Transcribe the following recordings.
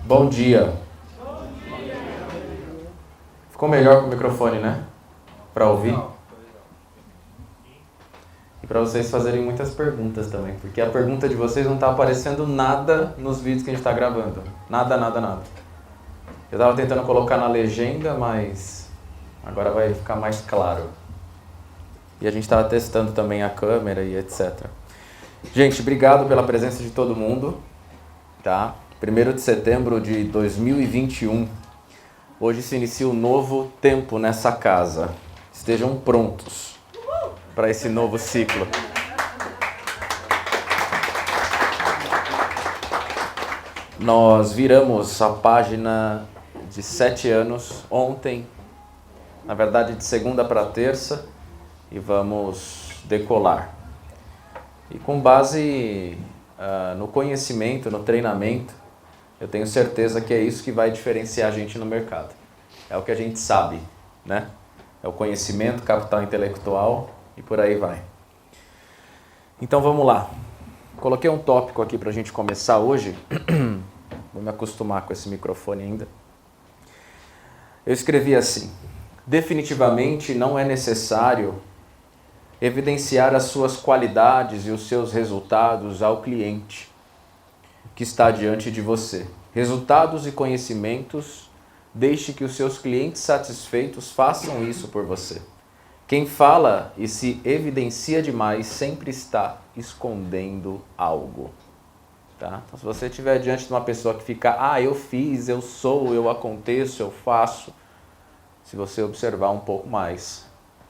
Bom dia. Ficou melhor com o microfone, né? Para ouvir. E para vocês fazerem muitas perguntas também, porque a pergunta de vocês não está aparecendo nada nos vídeos que a gente está gravando. Nada. Eu estava tentando colocar na legenda, mas agora vai ficar mais claro. E a gente estava testando também a câmera e etc. Gente, obrigado pela presença de todo mundo. Tá? 1º de setembro de 2021. Hoje se inicia um novo tempo nessa casa. Estejam prontos para esse novo ciclo. Nós viramos a página de 7 anos ontem, na verdade de segunda para terça, e vamos decolar. E com base no conhecimento, no treinamento, eu tenho certeza que é isso que vai diferenciar a gente no mercado. É o que a gente sabe, né? É o conhecimento, capital intelectual e por aí vai. Então vamos lá. Coloquei um tópico aqui para a gente começar hoje. Vou me acostumar com esse microfone ainda. Eu escrevi assim: definitivamente não é necessário evidenciar as suas qualidades e os seus resultados ao cliente que está diante de você. Resultados e conhecimentos, deixe que os seus clientes satisfeitos façam isso por você. Quem fala e se evidencia demais sempre está escondendo algo. Tá? Então, se você estiver diante de uma pessoa que fica, eu fiz, eu sou, eu aconteço, eu faço, se você observar um pouco mais,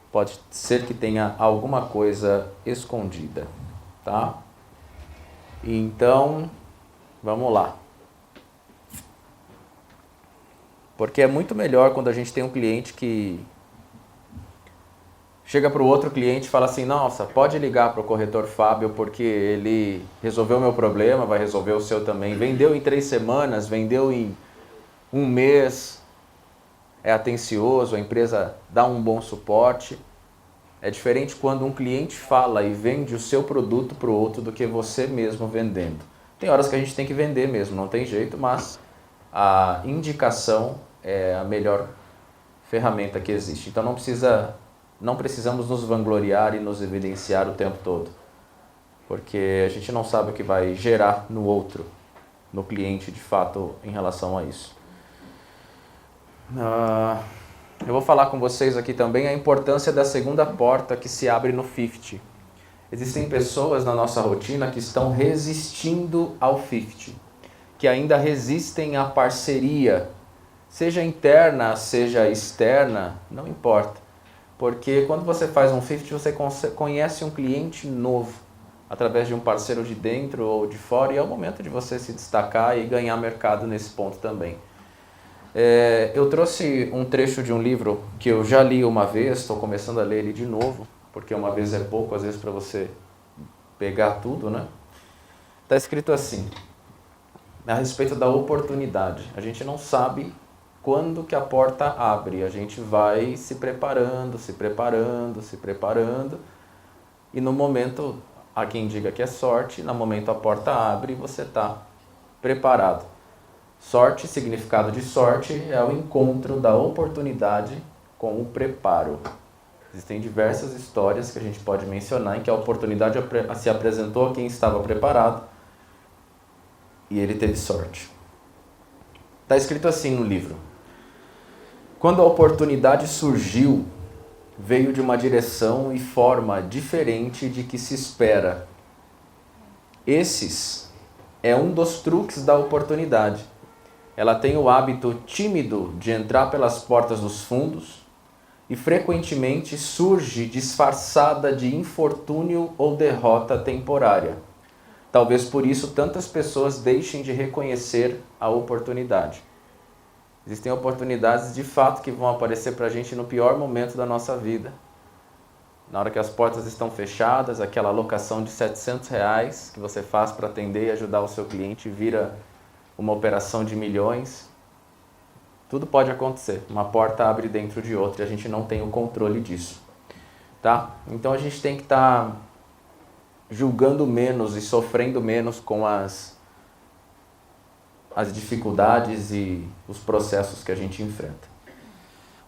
pode ser que tenha alguma coisa escondida. Tá? Então, vamos lá. Porque é muito melhor quando a gente tem um cliente que chega para o outro cliente e fala assim, nossa, pode ligar para o corretor Fábio porque ele resolveu o meu problema, vai resolver o seu também. Vendeu em 3 semanas, vendeu em 1 mês, é atencioso, a empresa dá um bom suporte. É diferente quando um cliente fala e vende o seu produto para o outro do que você mesmo vendendo. Tem horas que a gente tem que vender mesmo, não tem jeito, mas a indicação é a melhor ferramenta que existe. Então não precisamos nos vangloriar e nos evidenciar o tempo todo, porque a gente não sabe o que vai gerar no outro, no cliente de fato em relação a isso. Eu vou falar com vocês aqui também a importância da segunda porta que se abre no 50. Existem pessoas na nossa rotina que estão resistindo ao 50, que ainda resistem à parceria, seja interna, seja externa, não importa. Porque quando você faz um 50, você conhece um cliente novo, através de um parceiro de dentro ou de fora, e é o momento de você se destacar e ganhar mercado nesse ponto também. Eu trouxe um trecho de um livro que eu já li uma vez, estou começando a ler ele de novo, porque uma vez é pouco, às vezes, para você pegar tudo, né? Está escrito assim, a respeito da oportunidade. A gente não sabe quando que a porta abre, a gente vai se preparando, e no momento, há quem diga que é sorte, no momento a porta abre e você está preparado. Sorte, significado de sorte, é o encontro da oportunidade com o preparo. Existem diversas histórias que a gente pode mencionar em que a oportunidade se apresentou a quem estava preparado e ele teve sorte. Está escrito assim no livro: quando a oportunidade surgiu, veio de uma direção e forma diferente de que se espera. Esses é um dos truques da oportunidade. Ela tem o hábito tímido de entrar pelas portas dos fundos e frequentemente surge disfarçada de infortúnio ou derrota temporária. Talvez por isso tantas pessoas deixem de reconhecer a oportunidade. Existem oportunidades de fato que vão aparecer para a gente no pior momento da nossa vida. Na hora que as portas estão fechadas, aquela alocação de R$700 que você faz para atender e ajudar o seu cliente vira uma operação de milhões. Tudo pode acontecer. Uma porta abre dentro de outra e a gente não tem o controle disso. Tá? Então a gente tem que estar julgando menos e sofrendo menos com as as dificuldades e os processos que a gente enfrenta.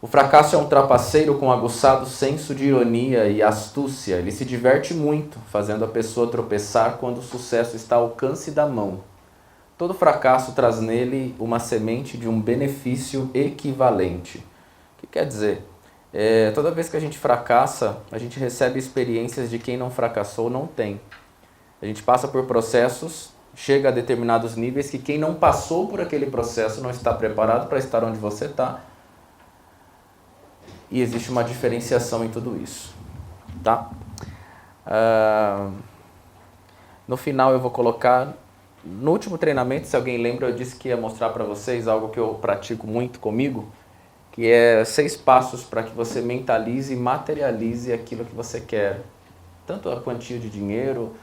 O fracasso é um trapaceiro com aguçado senso de ironia e astúcia. Ele se diverte muito, fazendo a pessoa tropeçar quando o sucesso está ao alcance da mão. Todo fracasso traz nele uma semente de um benefício equivalente. O que quer dizer? Toda vez que a gente fracassa, a gente recebe experiências de quem não fracassou não tem. A gente passa por processos, chega a determinados níveis que quem não passou por aquele processo não está preparado para estar onde você está. E existe uma diferenciação em tudo isso. Tá? No final eu vou colocar... No último treinamento, se alguém lembra, eu disse que ia mostrar para vocês algo que eu pratico muito comigo, que é 6 passos para que você mentalize e materialize aquilo que você quer. Tanto a quantia de dinheiro,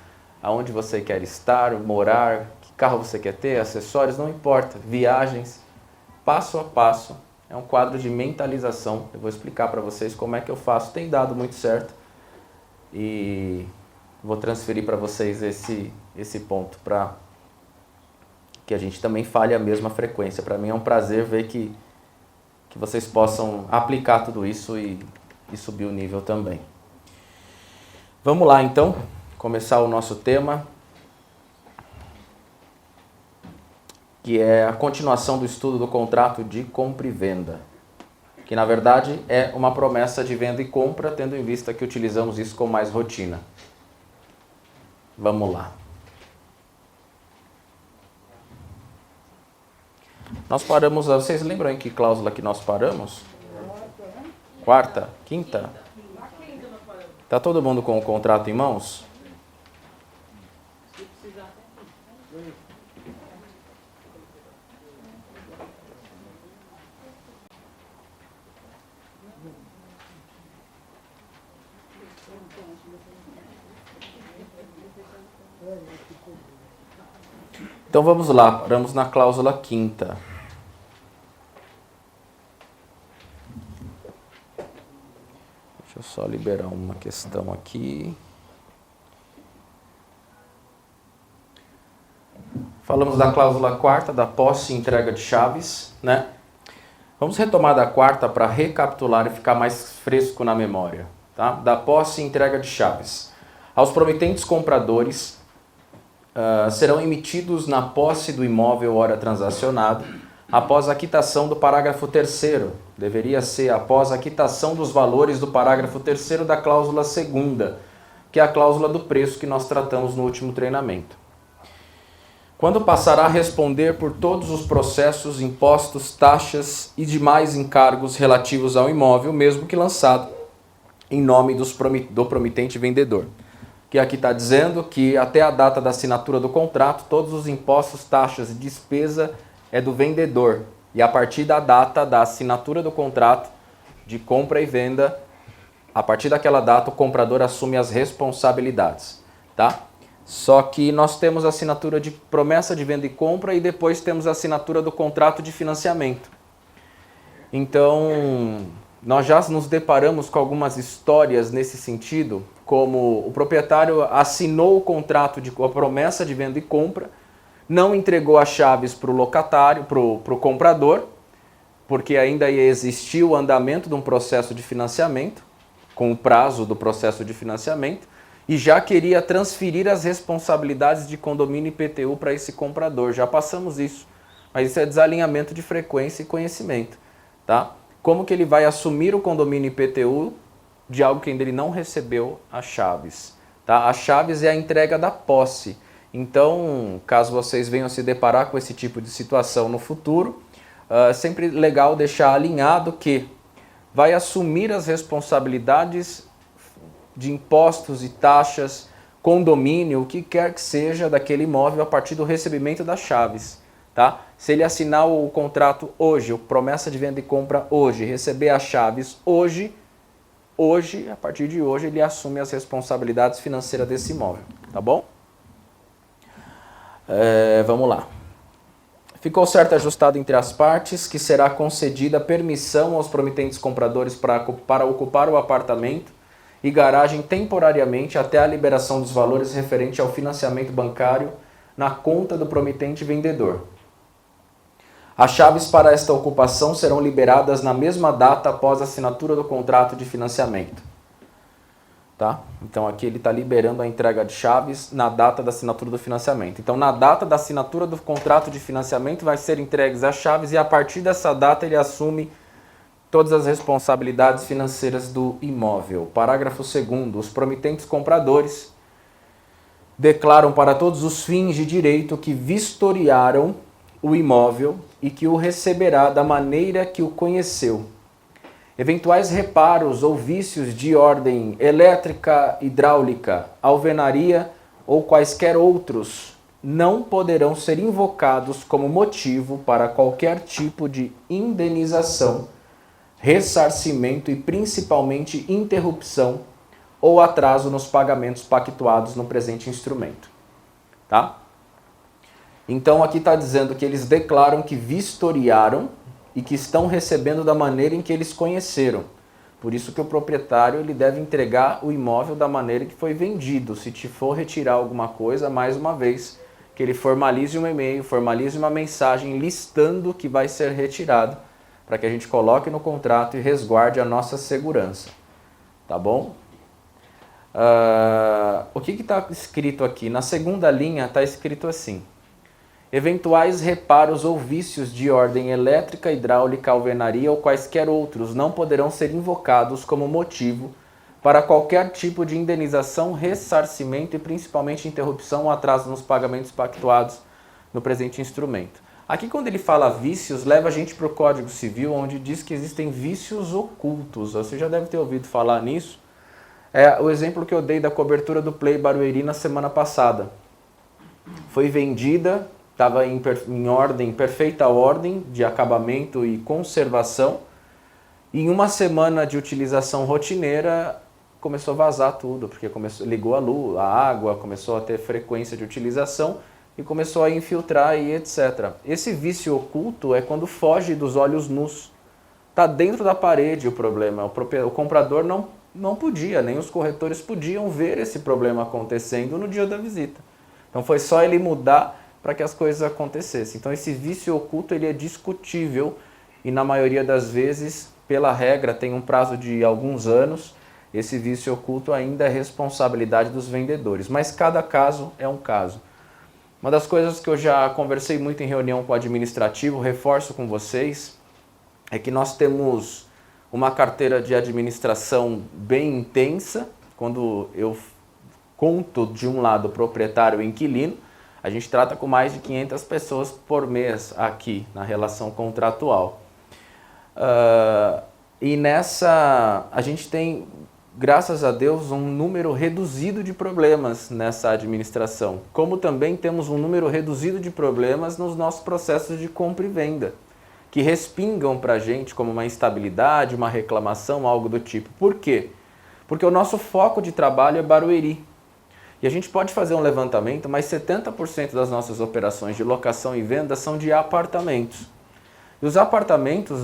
aonde você quer estar, morar, que carro você quer ter, acessórios, não importa. Viagens, passo a passo. É um quadro de mentalização. Eu vou explicar para vocês como é que eu faço. Tem dado muito certo. E vou transferir para vocês esse ponto para que a gente também fale a mesma frequência. Para mim é um prazer ver que vocês possam aplicar tudo isso e subir o nível também. Vamos lá então, começar o nosso tema, que é a continuação do estudo do contrato de compra e venda, que na verdade é uma promessa de venda e compra, tendo em vista que utilizamos isso com mais rotina. Vamos lá. Nós paramos, vocês lembram em que cláusula que nós paramos? Quarta? Quinta? Está todo mundo com o contrato em mãos? Então vamos lá, paramos na cláusula quinta. Deixa eu só liberar uma questão aqui. Falamos da cláusula quarta, da posse e entrega de chaves, né? Vamos retomar da quarta para recapitular e ficar mais fresco na memória, tá? Da posse e entrega de chaves. Aos promitentes compradores serão emitidos na posse do imóvel ora transacionado, após a quitação do parágrafo 3º. Deveria ser após a quitação dos valores do parágrafo 3º da cláusula 2ª, que é a cláusula do preço que nós tratamos no último treinamento. Quando passará a responder por todos os processos, impostos, taxas e demais encargos relativos ao imóvel, mesmo que lançado em nome do promitente vendedor. Que aqui está dizendo que até a data da assinatura do contrato, todos os impostos, taxas e despesa é do vendedor. E a partir da data da assinatura do contrato de compra e venda, a partir daquela data o comprador assume as responsabilidades, tá? Só que nós temos a assinatura de promessa de venda e compra e depois temos a assinatura do contrato de financiamento. Então, nós já nos deparamos com algumas histórias nesse sentido, como o proprietário assinou o contrato de a promessa de venda e compra, não entregou as chaves para o locatário, para o comprador, porque ainda ia existir o andamento de um processo de financiamento, com o prazo do processo de financiamento, e já queria transferir as responsabilidades de condomínio e IPTU para esse comprador. Já passamos isso, mas isso é desalinhamento de frequência e conhecimento, tá? Como que ele vai assumir o condomínio IPTU de algo que ainda ele não recebeu as chaves, tá? As chaves é a entrega da posse. Então, caso vocês venham se deparar com esse tipo de situação no futuro, é sempre legal deixar alinhado que vai assumir as responsabilidades de impostos e taxas, condomínio, o que quer que seja daquele imóvel a partir do recebimento das chaves, tá? Se ele assinar o contrato hoje, promessa de venda e compra hoje, receber as chaves hoje, a partir de hoje, ele assume as responsabilidades financeiras desse imóvel, tá bom? Vamos lá. Ficou certo ajustado entre as partes que será concedida permissão aos promitentes compradores para ocupar o apartamento e garagem temporariamente até a liberação dos valores referente ao financiamento bancário na conta do promitente vendedor. As chaves para esta ocupação serão liberadas na mesma data após a assinatura do contrato de financiamento. Tá? Então aqui ele está liberando a entrega de chaves na data da assinatura do financiamento. Então na data da assinatura do contrato de financiamento vai ser entregues as chaves e a partir dessa data ele assume todas as responsabilidades financeiras do imóvel. Parágrafo 2º. Os promitentes compradores declaram para todos os fins de direito que vistoriaram o imóvel e que o receberá da maneira que o conheceu. Eventuais reparos ou vícios de ordem elétrica, hidráulica, alvenaria ou quaisquer outros não poderão ser invocados como motivo para qualquer tipo de indenização, ressarcimento e principalmente interrupção ou atraso nos pagamentos pactuados no presente instrumento. Tá? Então aqui está dizendo que eles declaram que vistoriaram e que estão recebendo da maneira em que eles conheceram. Por isso que o proprietário ele deve entregar o imóvel da maneira que foi vendido. Se te for retirar alguma coisa, mais uma vez, que ele formalize um e-mail, formalize uma mensagem listando que vai ser retirado, para que a gente coloque no contrato e resguarde a nossa segurança. Tá bom? O que está escrito aqui? Na segunda linha está escrito assim: eventuais reparos ou vícios de ordem elétrica, hidráulica, alvenaria ou quaisquer outros não poderão ser invocados como motivo para qualquer tipo de indenização, ressarcimento e principalmente interrupção ou atraso nos pagamentos pactuados no presente instrumento. Aqui quando ele fala vícios, leva a gente para o Código Civil, onde diz que existem vícios ocultos. Você já deve ter ouvido falar nisso. É o exemplo que eu dei da cobertura do Play Barueri na semana passada. Foi vendida, estava em ordem, perfeita ordem de acabamento e conservação. E em uma semana de utilização rotineira, começou a vazar tudo, porque ligou a luz, a água, começou a ter frequência de utilização e começou a infiltrar e etc. Esse vício oculto é quando foge dos olhos nus. Está dentro da parede o problema. O comprador não podia, nem os corretores podiam ver esse problema acontecendo no dia da visita. Então foi só ele mudar para que as coisas acontecessem. Então esse vício oculto ele é discutível e na maioria das vezes, pela regra, tem um prazo de alguns anos. Esse vício oculto ainda é responsabilidade dos vendedores, mas cada caso é um caso. Uma das coisas que eu já conversei muito em reunião com o administrativo, reforço com vocês, é que nós temos uma carteira de administração bem intensa. Quando eu conto de um lado proprietário e inquilino, a gente trata com mais de 500 pessoas por mês aqui na relação contratual. E nessa, a gente tem, graças a Deus, um número reduzido de problemas nessa administração. Como também temos um número reduzido de problemas nos nossos processos de compra e venda, que respingam para a gente como uma instabilidade, uma reclamação, algo do tipo. Por quê? Porque o nosso foco de trabalho é Barueri. E a gente pode fazer um levantamento, mas 70% das nossas operações de locação e venda são de apartamentos. E os apartamentos,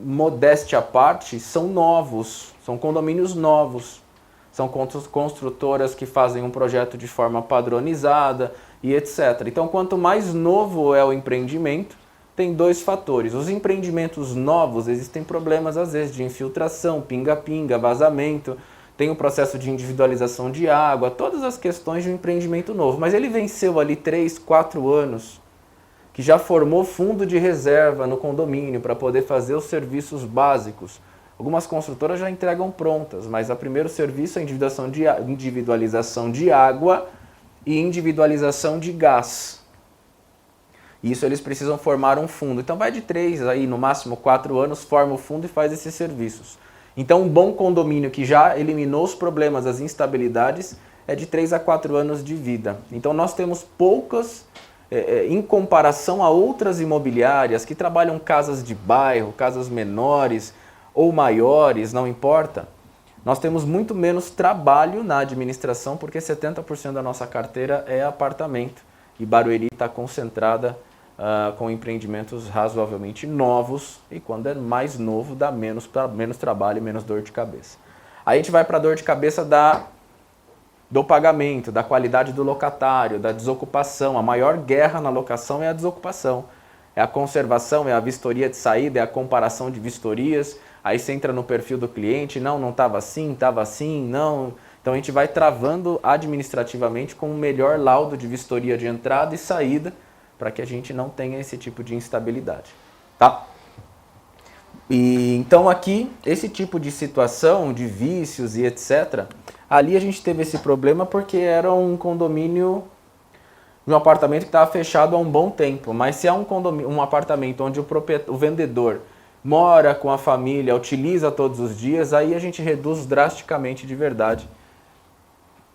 modéstia à parte, são novos, são condomínios novos. São construtoras que fazem um projeto de forma padronizada e etc. Então, quanto mais novo é o empreendimento, tem dois fatores. Os empreendimentos novos, existem problemas às vezes de infiltração, pinga-pinga, vazamento. Tem o processo de individualização de água, todas as questões de um empreendimento novo. Mas ele venceu ali 3, 4 anos, que já formou fundo de reserva no condomínio para poder fazer os serviços básicos. Algumas construtoras já entregam prontas, mas o primeiro serviço é a individualização de água e individualização de gás. Isso eles precisam formar um fundo. Então vai de 3, aí, no máximo 4 anos, forma o fundo e faz esses serviços. Então um bom condomínio que já eliminou os problemas, as instabilidades, é de 3 a 4 anos de vida. Então nós temos poucas, em comparação a outras imobiliárias que trabalham casas de bairro, casas menores ou maiores, não importa. Nós temos muito menos trabalho na administração porque 70% da nossa carteira é apartamento. E Barueri está concentrada com empreendimentos razoavelmente novos, e quando é mais novo dá menos trabalho e menos dor de cabeça. Aí a gente vai para a dor de cabeça do pagamento, da qualidade do locatário, da desocupação. A maior guerra na locação é a desocupação. É a conservação, é a vistoria de saída, é a comparação de vistorias. Aí você entra no perfil do cliente, não estava assim, não. Então a gente vai travando administrativamente com o melhor laudo de vistoria de entrada e saída para que a gente não tenha esse tipo de instabilidade, tá? E então aqui, esse tipo de situação, de vícios e etc., ali a gente teve esse problema porque era um condomínio, um apartamento que estava fechado há um bom tempo. Mas se é um apartamento onde o vendedor mora com a família, utiliza todos os dias, aí a gente reduz drasticamente de verdade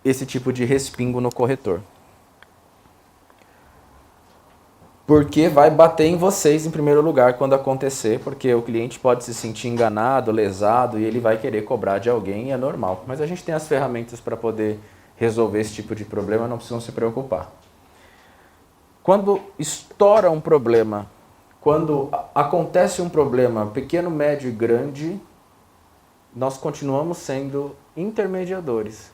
esse tipo de respingo no corretor. Porque vai bater em vocês em primeiro lugar quando acontecer, porque o cliente pode se sentir enganado, lesado e ele vai querer cobrar de alguém e é normal. Mas a gente tem as ferramentas para poder resolver esse tipo de problema, não precisam se preocupar. Quando estoura um problema, quando acontece um problema pequeno, médio e grande, nós continuamos sendo intermediadores.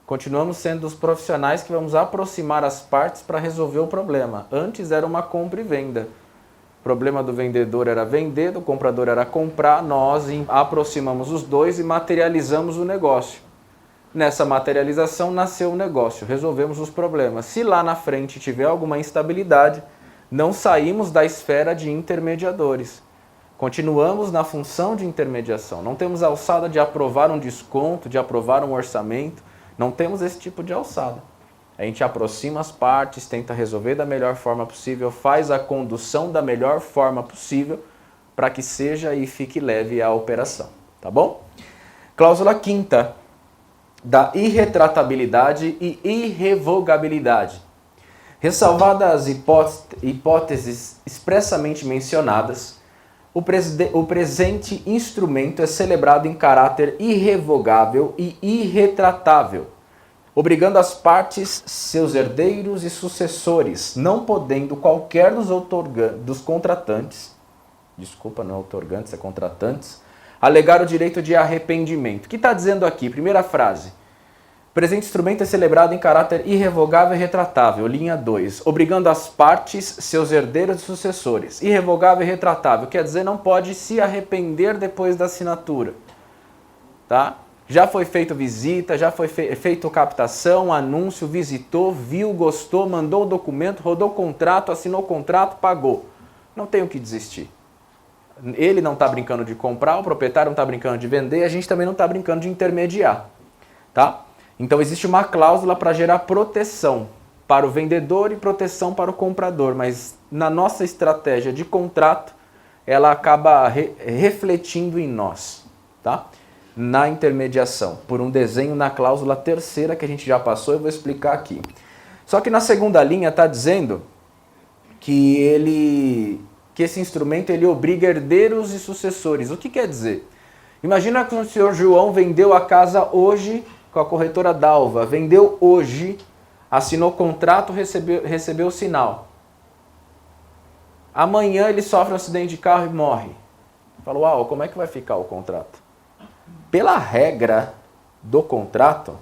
Continuamos sendo os profissionais que vamos aproximar as partes para resolver o problema. Antes era uma compra e venda. O problema do vendedor era vender, do comprador era comprar. Nós aproximamos os dois e materializamos o negócio. Nessa materialização nasceu o negócio, resolvemos os problemas. Se lá na frente tiver alguma instabilidade, não saímos da esfera de intermediadores. Continuamos na função de intermediação. Não temos a alçada de aprovar um desconto, de aprovar um orçamento. Não temos esse tipo de alçada. A gente aproxima as partes, tenta resolver da melhor forma possível, faz a condução da melhor forma possível para que seja e fique leve a operação. Tá bom? Cláusula 5ª, da irretratabilidade e irrevogabilidade. Ressalvadas as hipóteses expressamente mencionadas, o presente instrumento é celebrado em caráter irrevogável e irretratável, obrigando as partes, seus herdeiros e sucessores, não podendo qualquer dos contratantes, desculpa, não é outorgantes, é contratantes, alegar o direito de arrependimento. O que está dizendo aqui? Primeira frase. O presente instrumento é celebrado em caráter irrevogável e retratável. Linha 2. Obrigando as partes, seus herdeiros e sucessores. Irrevogável e retratável. Quer dizer, não pode se arrepender depois da assinatura. Tá? Já foi feita visita, já foi feito captação, anúncio, visitou, viu, gostou, mandou o documento, rodou o contrato, assinou o contrato, pagou. Não tem o que desistir. Ele não está brincando de comprar, o proprietário não está brincando de vender, a gente também não está brincando de intermediar. Tá? Então existe uma cláusula para gerar proteção para o vendedor e proteção para o comprador, mas na nossa estratégia de contrato, ela acaba refletindo em nós, tá? Na intermediação, por um desenho na cláusula 3ª que a gente já passou, eu vou explicar aqui. Só que na segunda linha está dizendo que esse instrumento ele obriga herdeiros e sucessores. O que quer dizer? Imagina que o senhor João vendeu a casa hoje com a corretora Dalva, vendeu hoje, assinou contrato, recebeu o sinal. Amanhã ele sofre um acidente de carro e morre. Falou, uau, como é que vai ficar o contrato? Pela regra do contrato,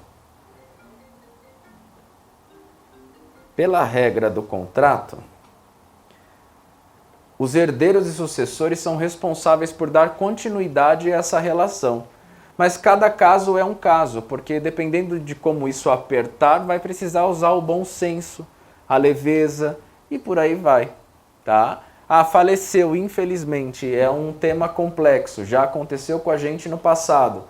os herdeiros e sucessores são responsáveis por dar continuidade a essa relação. Mas cada caso é um caso, porque dependendo de como isso apertar, vai precisar usar o bom senso, a leveza e por aí vai, tá? Ah, faleceu, infelizmente, é um tema complexo, já aconteceu com a gente no passado.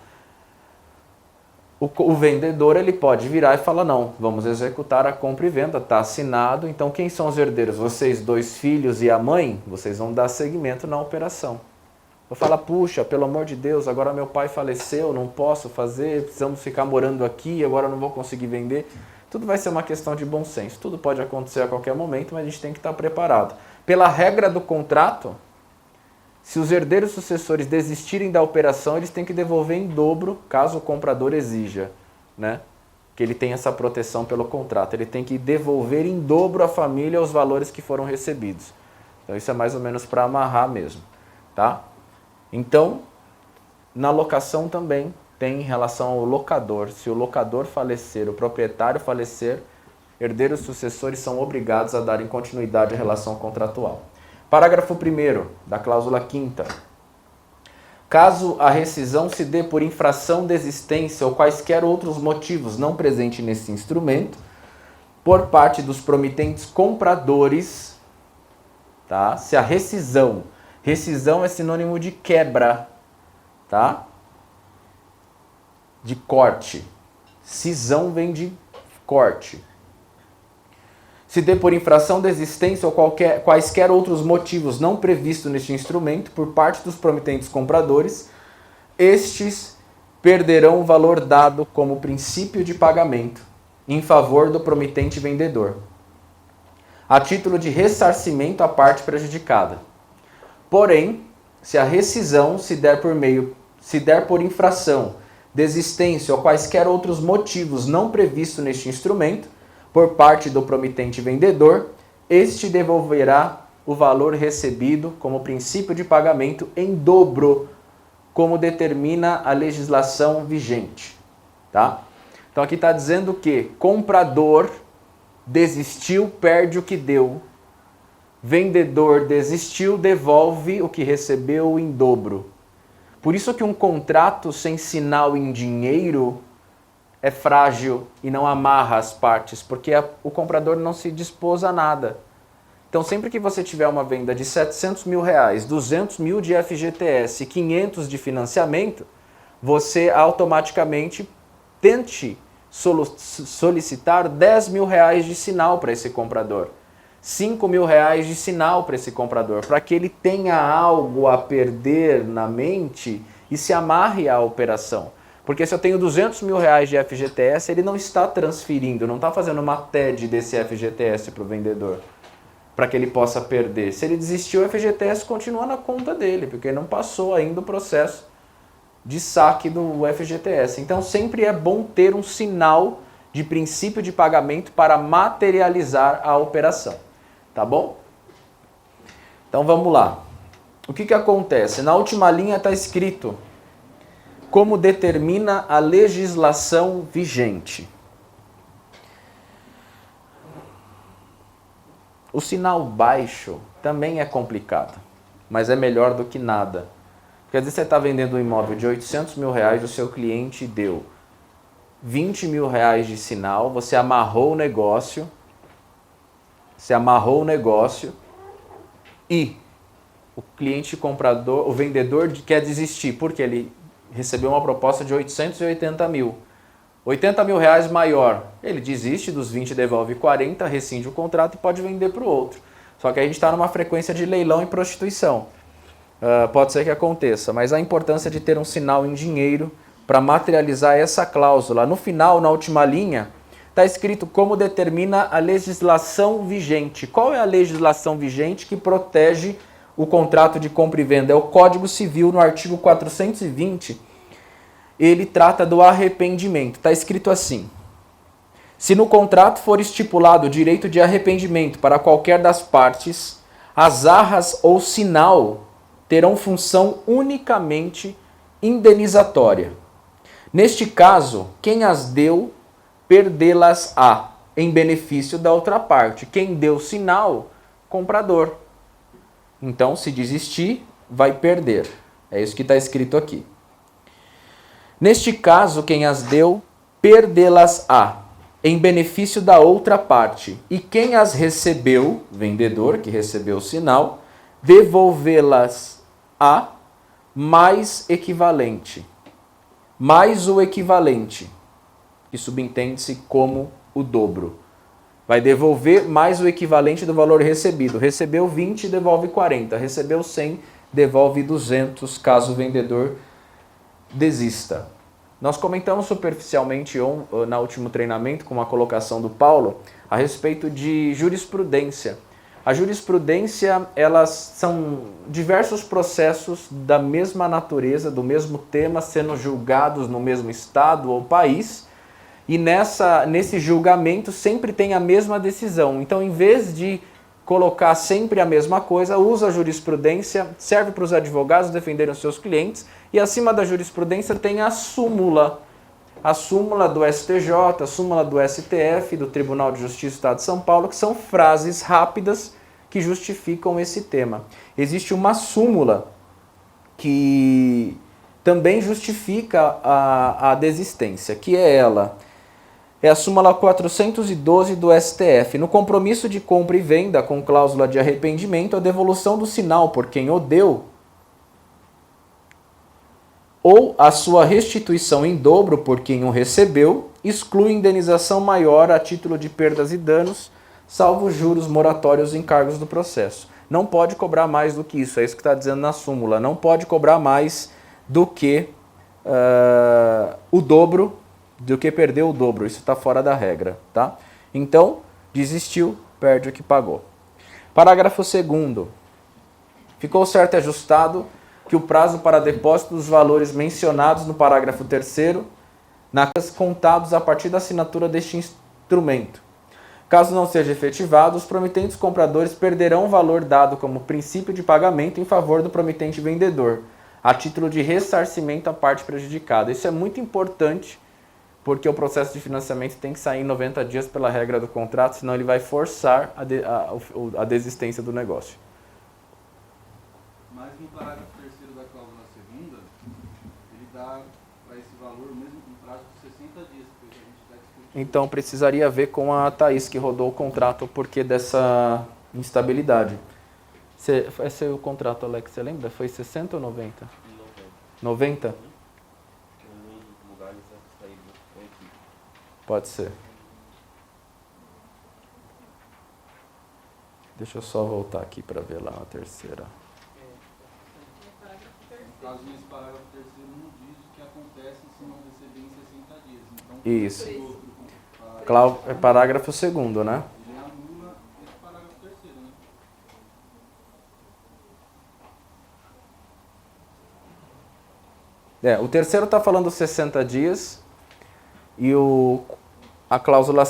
O vendedor ele pode virar e falar, não, vamos executar a compra e venda, está assinado, então quem são os herdeiros? Vocês, 2 filhos e a mãe, vocês vão dar seguimento na operação. Vou falar, puxa, pelo amor de Deus, agora meu pai faleceu, não posso fazer, precisamos ficar morando aqui, agora não vou conseguir vender. Tudo vai ser uma questão de bom senso, tudo pode acontecer a qualquer momento, mas a gente tem que estar preparado. Pela regra do contrato, se os herdeiros sucessores desistirem da operação, eles têm que devolver em dobro, caso o comprador exija, né? Que ele tenha essa proteção pelo contrato. Ele tem que devolver em dobro à família os valores que foram recebidos. Então isso é mais ou menos para amarrar mesmo, tá? Então, na locação também tem em relação ao locador. Se o locador falecer, o proprietário falecer, herdeiros sucessores são obrigados a darem continuidade à relação contratual. Parágrafo 1º da cláusula 5ª. Caso a rescisão se dê por infração, desistência ou quaisquer outros motivos não presentes nesse instrumento, por parte dos promitentes compradores, tá? Se a rescisão é sinônimo de quebra, tá? De corte. Cisão vem de corte. Se dê por infração, desistência ou quaisquer outros motivos não previstos neste instrumento por parte dos promitentes compradores, estes perderão o valor dado como princípio de pagamento em favor do promitente vendedor, a título de ressarcimento à parte prejudicada. Porém, se a rescisão se der por infração, desistência ou quaisquer outros motivos não previstos neste instrumento, por parte do promitente vendedor, este devolverá o valor recebido como princípio de pagamento em dobro, como determina a legislação vigente. Tá? Então aqui está dizendo que comprador desistiu, perde o que deu. Vendedor desistiu, devolve o que recebeu em dobro. Por isso que um contrato sem sinal em dinheiro é frágil e não amarra as partes, porque o comprador não se dispôs a nada. Então, sempre que você tiver uma venda de R$700 mil, 200 mil de FGTS e 500 de financiamento, você automaticamente tente solicitar R$10 mil de sinal para esse comprador, R$5 mil de sinal para esse comprador, para que ele tenha algo a perder na mente e se amarre à operação. Porque se eu tenho R$200 mil de FGTS, ele não está transferindo, não está fazendo uma TED desse FGTS para o vendedor, para que ele possa perder. Se ele desistiu, o FGTS continua na conta dele, porque não passou ainda o processo de saque do FGTS. Então sempre é bom ter um sinal de princípio de pagamento para materializar a operação. Tá bom? Então vamos lá. O que acontece? Na última linha está escrito como determina a legislação vigente. O sinal baixo também é complicado, mas é melhor do que nada. Porque às vezes você está vendendo um imóvel de R$800 mil, o seu cliente deu R$20 mil de sinal, você amarrou o negócio, e o cliente comprador, o vendedor quer desistir, porque ele recebeu uma proposta de 880 mil. 80 mil maior. Ele desiste dos 20, devolve 40, rescinde o contrato e pode vender para o outro. Só que a gente está numa frequência de leilão e prostituição. Pode ser que aconteça, mas a importância de ter um sinal em dinheiro para materializar essa cláusula. No final, na última linha, está escrito como determina a legislação vigente. Qual é a legislação vigente que protege o contrato de compra e venda? É o Código Civil, no artigo 420, ele trata do arrependimento. Está escrito assim: se no contrato for estipulado o direito de arrependimento para qualquer das partes, as arras ou sinal terão função unicamente indenizatória. Neste caso, quem as deu, perdê-las-á, em benefício da outra parte. Quem deu sinal, comprador. Então, se desistir, vai perder. É isso que está escrito aqui. Neste caso, quem as deu, perdê-las-á, em benefício da outra parte. E quem as recebeu, vendedor, que recebeu o sinal, devolvê-las-á mais equivalente. Mais o equivalente, que subentende-se como o dobro. Vai devolver mais o equivalente do valor recebido. Recebeu 20, devolve 40. Recebeu 100, devolve 200, caso o vendedor desista. Nós comentamos superficialmente no último treinamento, com a colocação do Paulo, a respeito de jurisprudência. A jurisprudência, elas são diversos processos da mesma natureza, do mesmo tema, sendo julgados no mesmo estado ou país, e nesse julgamento sempre tem a mesma decisão. Então, em vez de colocar sempre a mesma coisa, usa a jurisprudência, serve para os advogados defenderem os seus clientes, e acima da jurisprudência tem a súmula do STJ, a súmula do STF, do Tribunal de Justiça do Estado de São Paulo, que são frases rápidas que justificam esse tema. Existe uma súmula que também justifica a desistência, que é ela. É a súmula 412 do STF. No compromisso de compra e venda com cláusula de arrependimento, a devolução do sinal por quem o deu ou a sua restituição em dobro por quem o recebeu, exclui indenização maior a título de perdas e danos, salvo juros moratórios e encargos do processo. Não pode cobrar mais do que isso, é isso que está dizendo na súmula. Não pode cobrar mais do que o dobro, do que perdeu o dobro. Isso está fora da regra, tá? Então, desistiu, perde o que pagou. Parágrafo 2º. Ficou certo e ajustado que o prazo para depósito dos valores mencionados no parágrafo 3º, contados a partir da assinatura deste instrumento. Caso não seja efetivado, os promitentes compradores perderão o valor dado como princípio de pagamento em favor do promitente vendedor, a título de ressarcimento à parte prejudicada. Isso é muito importante, porque o processo de financiamento tem que sair em 90 dias pela regra do contrato, senão ele vai forçar a desistência do negócio. Mas no parágrafo 3º da cláusula segunda, ele dá para esse valor mesmo com prazo de 60 dias, porque a gente está discutindo. Então precisaria ver com a Thaís que rodou o contrato o porquê dessa instabilidade. Esse é o contrato, Alex, você lembra? Foi 60 ou 90? 90? Pode ser. Deixa eu só voltar aqui para ver lá a terceira. No caso, nesse parágrafo 3º não diz o que acontece se não receber em 60 dias. Então, isso. É parágrafo 2º, né? Ele anula esse parágrafo 3º, né? O terceiro está falando 60 dias e a cláusula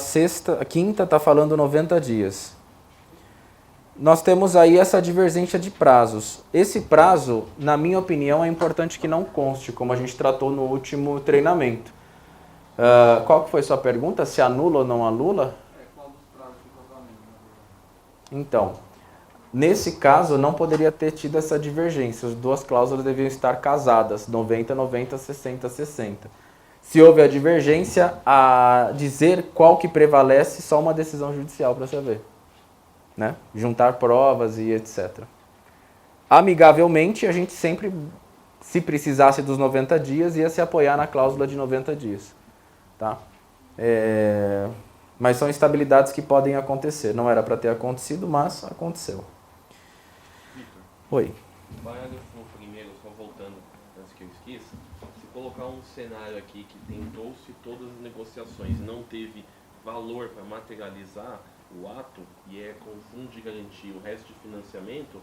quinta está falando 90 dias. Nós temos aí essa divergência de prazos. Esse prazo, na minha opinião, é importante que não conste, como a gente tratou no último treinamento. Qual que foi sua pergunta? Se anula ou não anula? Qual dos prazos fica valendo, né? Então, nesse caso, não poderia ter tido essa divergência. As duas cláusulas deviam estar casadas, 90, 90, 60, 60. Se houve a divergência, a dizer qual que prevalece, só uma decisão judicial para saber. Né? Juntar provas e etc. Amigavelmente, a gente sempre, se precisasse dos 90 dias, ia se apoiar na cláusula de 90 dias. Tá? Mas são instabilidades que podem acontecer. Não era para ter acontecido, mas aconteceu. Victor, Oi. parágrafo primeiro, só voltando antes que eu esqueça, se colocar um cenário aqui que tentou-se todas as negociações e não teve valor para materializar o ato e com fundo de garantia o resto de financiamento,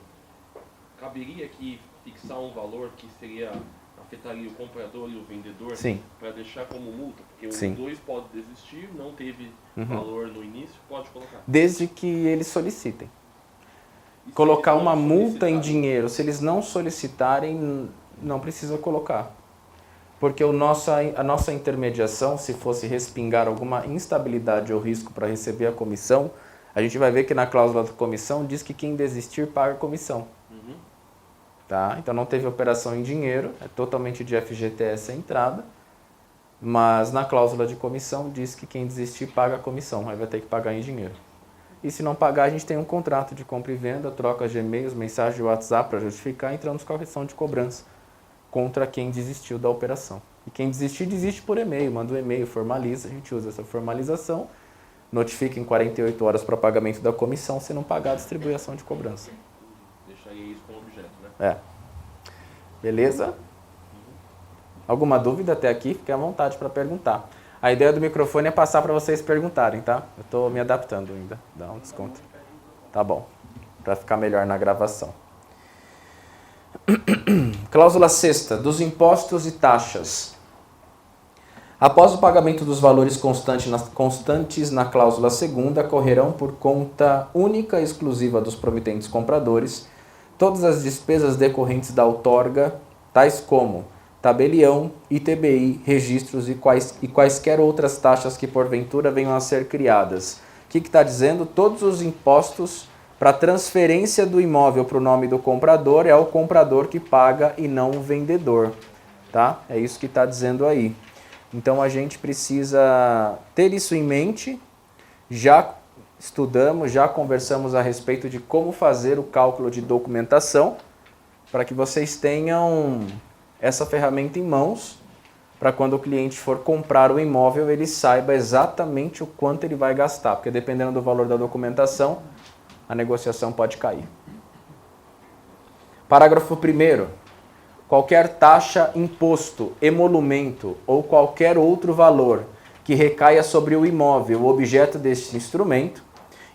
caberia aqui fixar um valor que afetaria o comprador e o vendedor para deixar como multa? Porque os dois podem desistir, não teve valor no início, pode colocar. Desde que eles solicitem. Colocar uma multa em dinheiro, se eles não solicitarem, não precisa colocar. Porque a nossa intermediação, se fosse respingar alguma instabilidade ou risco para receber a comissão, a gente vai ver que na cláusula da comissão diz que quem desistir paga a comissão. Tá? Então não teve operação em dinheiro, é totalmente de FGTS a entrada, mas na cláusula de comissão diz que quem desistir paga a comissão, aí vai ter que pagar em dinheiro. E se não pagar, a gente tem um contrato de compra e venda, troca de e-mails, mensagem de WhatsApp para justificar, entramos com correção de cobrança contra quem desistiu da operação. E quem desistir, desiste por e-mail, manda um e-mail, formaliza, a gente usa essa formalização, notifica em 48 horas para pagamento da comissão, se não pagar, distribui a ação de cobrança. Deixaria isso como objeto, né? Beleza? Alguma dúvida até aqui? Fique à vontade para perguntar. A ideia do microfone é passar para vocês perguntarem, tá? Eu estou me adaptando ainda, dá um desconto. Tá bom, para ficar melhor na gravação. Cláusula 6ª, dos impostos e taxas. Após o pagamento dos valores constantes na cláusula 2ª, correrão por conta única e exclusiva dos promitentes compradores todas as despesas decorrentes da outorga, tais como tabelião, ITBI, registros e quaisquer outras taxas que porventura venham a ser criadas. O que está dizendo? Todos os impostos para transferência do imóvel para o nome do comprador, é o comprador que paga e não o vendedor. Tá? É isso que está dizendo aí. Então a gente precisa ter isso em mente. Já estudamos, já conversamos a respeito de como fazer o cálculo de documentação, para que vocês tenham essa ferramenta em mãos, para quando o cliente for comprar o imóvel, ele saiba exatamente o quanto ele vai gastar, porque dependendo do valor da documentação, a negociação pode cair. Parágrafo 1º. Qualquer taxa, imposto, emolumento ou qualquer outro valor que recaia sobre o imóvel, o objeto deste instrumento,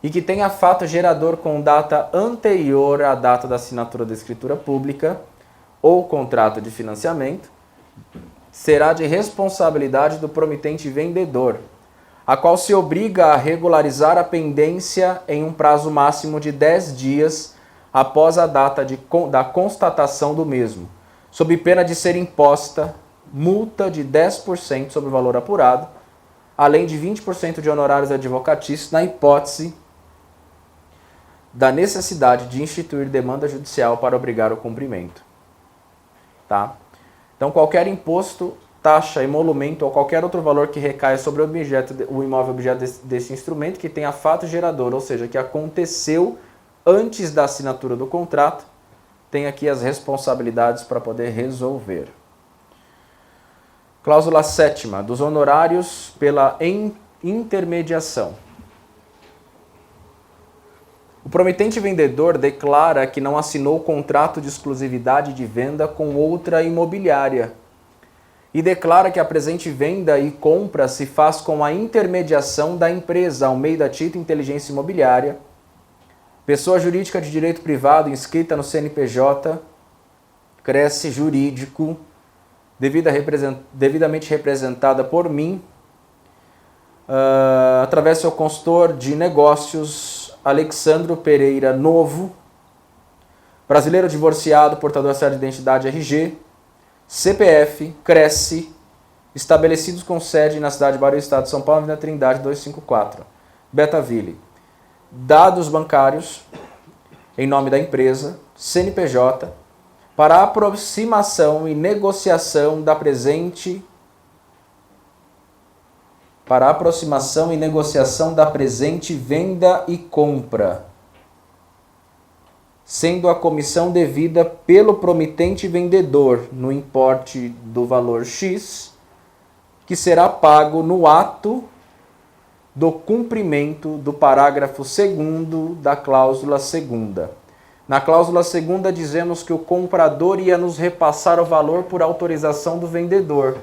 e que tenha fato gerador com data anterior à data da assinatura da escritura pública ou contrato de financiamento, será de responsabilidade do promitente vendedor, a qual se obriga a regularizar a pendência em um prazo máximo de 10 dias após a data da constatação do mesmo, sob pena de ser imposta multa de 10% sobre o valor apurado, além de 20% de honorários advocatícios na hipótese da necessidade de instituir demanda judicial para obrigar o cumprimento. Tá? Então, qualquer imposto, taxa, emolumento ou qualquer outro valor que recaia sobre o imóvel objeto desse instrumento que tenha fato gerador, ou seja, que aconteceu antes da assinatura do contrato, tem aqui as responsabilidades para poder resolver. Cláusula 7ª, dos honorários pela intermediação. O promitente vendedor declara que não assinou o contrato de exclusividade de venda com outra imobiliária e declara que a presente venda e compra se faz com a intermediação da empresa Almeida Tito Inteligência Imobiliária, pessoa jurídica de direito privado inscrita no CNPJ, Cresce Jurídico, devidamente representada por mim, através do seu consultor de negócios, Alexandro Pereira Novo, brasileiro divorciado, portador da certidão de identidade RG, CPF, Cresce, estabelecidos com sede na cidade de Bauru, Estado de São Paulo, Avenida Trindade 254, Betaville. Dados bancários em nome da empresa, CNPJ, para aproximação e negociação da presente venda e compra, sendo a comissão devida pelo promitente vendedor no importe do valor X, que será pago no ato do cumprimento do parágrafo 2º da cláusula 2ª. Na cláusula 2ª dizemos que o comprador ia nos repassar o valor por autorização do vendedor.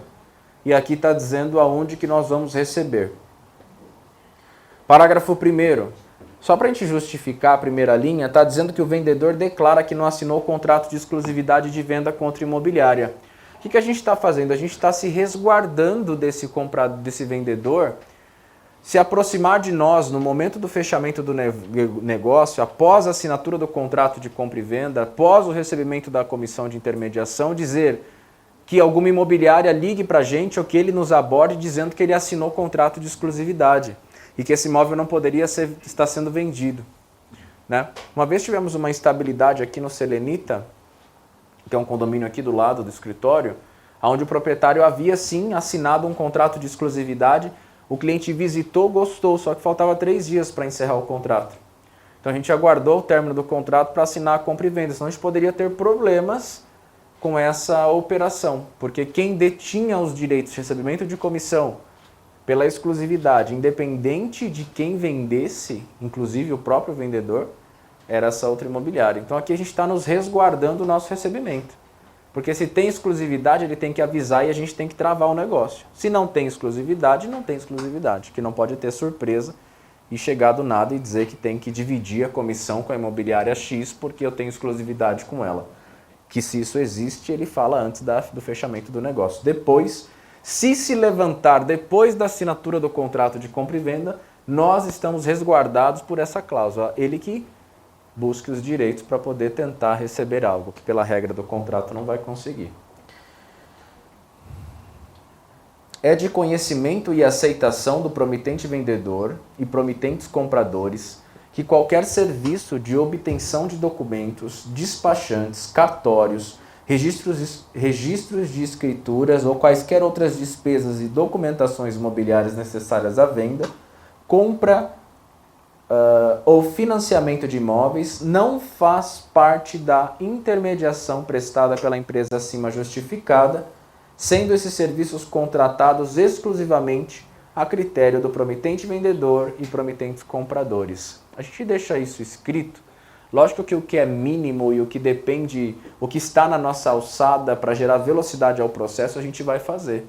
E aqui está dizendo aonde que nós vamos receber. Parágrafo 1º. Só para a gente justificar a primeira linha, está dizendo que o vendedor declara que não assinou o contrato de exclusividade de venda contra imobiliária. O que a gente está fazendo? A gente está se resguardando desse vendedor se aproximar de nós no momento do fechamento do negócio, após a assinatura do contrato de compra e venda, após o recebimento da comissão de intermediação, dizer que alguma imobiliária ligue para a gente ou que ele nos aborde dizendo que ele assinou o contrato de exclusividade e que esse imóvel não poderia estar sendo vendido. Né? Uma vez tivemos uma instabilidade aqui no Selenita, que é um condomínio aqui do lado do escritório, onde o proprietário havia sim assinado um contrato de exclusividade. O cliente visitou, gostou, só que faltava 3 dias para encerrar o contrato. Então a gente aguardou o término do contrato para assinar a compra e venda, senão a gente poderia ter problemas com essa operação, porque quem detinha os direitos de recebimento de comissão pela exclusividade, independente de quem vendesse, inclusive o próprio vendedor, era essa outra imobiliária. Então aqui a gente está nos resguardando o nosso recebimento. Porque se tem exclusividade, ele tem que avisar e a gente tem que travar o negócio. Se não tem exclusividade, não tem exclusividade. Que não pode ter surpresa e chegar do nada e dizer que tem que dividir a comissão com a imobiliária X porque eu tenho exclusividade com ela. Que se isso existe, ele fala antes do fechamento do negócio. Depois, se levantar depois da assinatura do contrato de compra e venda, nós estamos resguardados por essa cláusula. Ele que busque os direitos para poder tentar receber algo, que pela regra do contrato não vai conseguir. É de conhecimento e aceitação do promitente vendedor e promitentes compradores que qualquer serviço de obtenção de documentos, despachantes, cartórios, registros de escrituras ou quaisquer outras despesas e documentações imobiliárias necessárias à venda, compra ou financiamento de imóveis não faz parte da intermediação prestada pela empresa acima justificada, sendo esses serviços contratados exclusivamente a critério do promitente vendedor e promitentes compradores. A gente deixa isso escrito. Lógico que o que é mínimo e o que depende, o que está na nossa alçada para gerar velocidade ao processo, a gente vai fazer.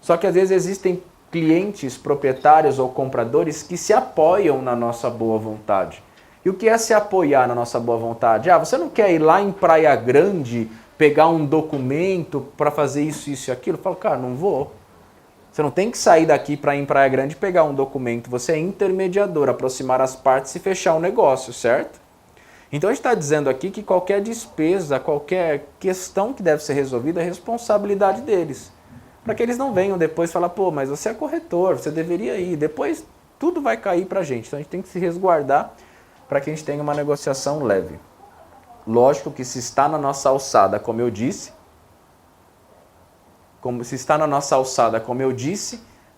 Só que às vezes existem clientes, proprietários ou compradores que se apoiam na nossa boa vontade. E o que é se apoiar na nossa boa vontade? Você não quer ir lá em Praia Grande, pegar um documento para fazer isso, isso e aquilo? Eu falo, cara, não vou. Você não tem que sair daqui para ir em Praia Grande e pegar um documento. Você é intermediador, aproximar as partes e fechar o negócio, certo? Então a gente está dizendo aqui que qualquer despesa, qualquer questão que deve ser resolvida é responsabilidade deles. Para que eles não venham depois falar, pô, mas você é corretor, você deveria ir. Depois tudo vai cair para a gente. Então a gente tem que se resguardar para que a gente tenha uma negociação leve. Lógico que se está na nossa alçada, como eu disse,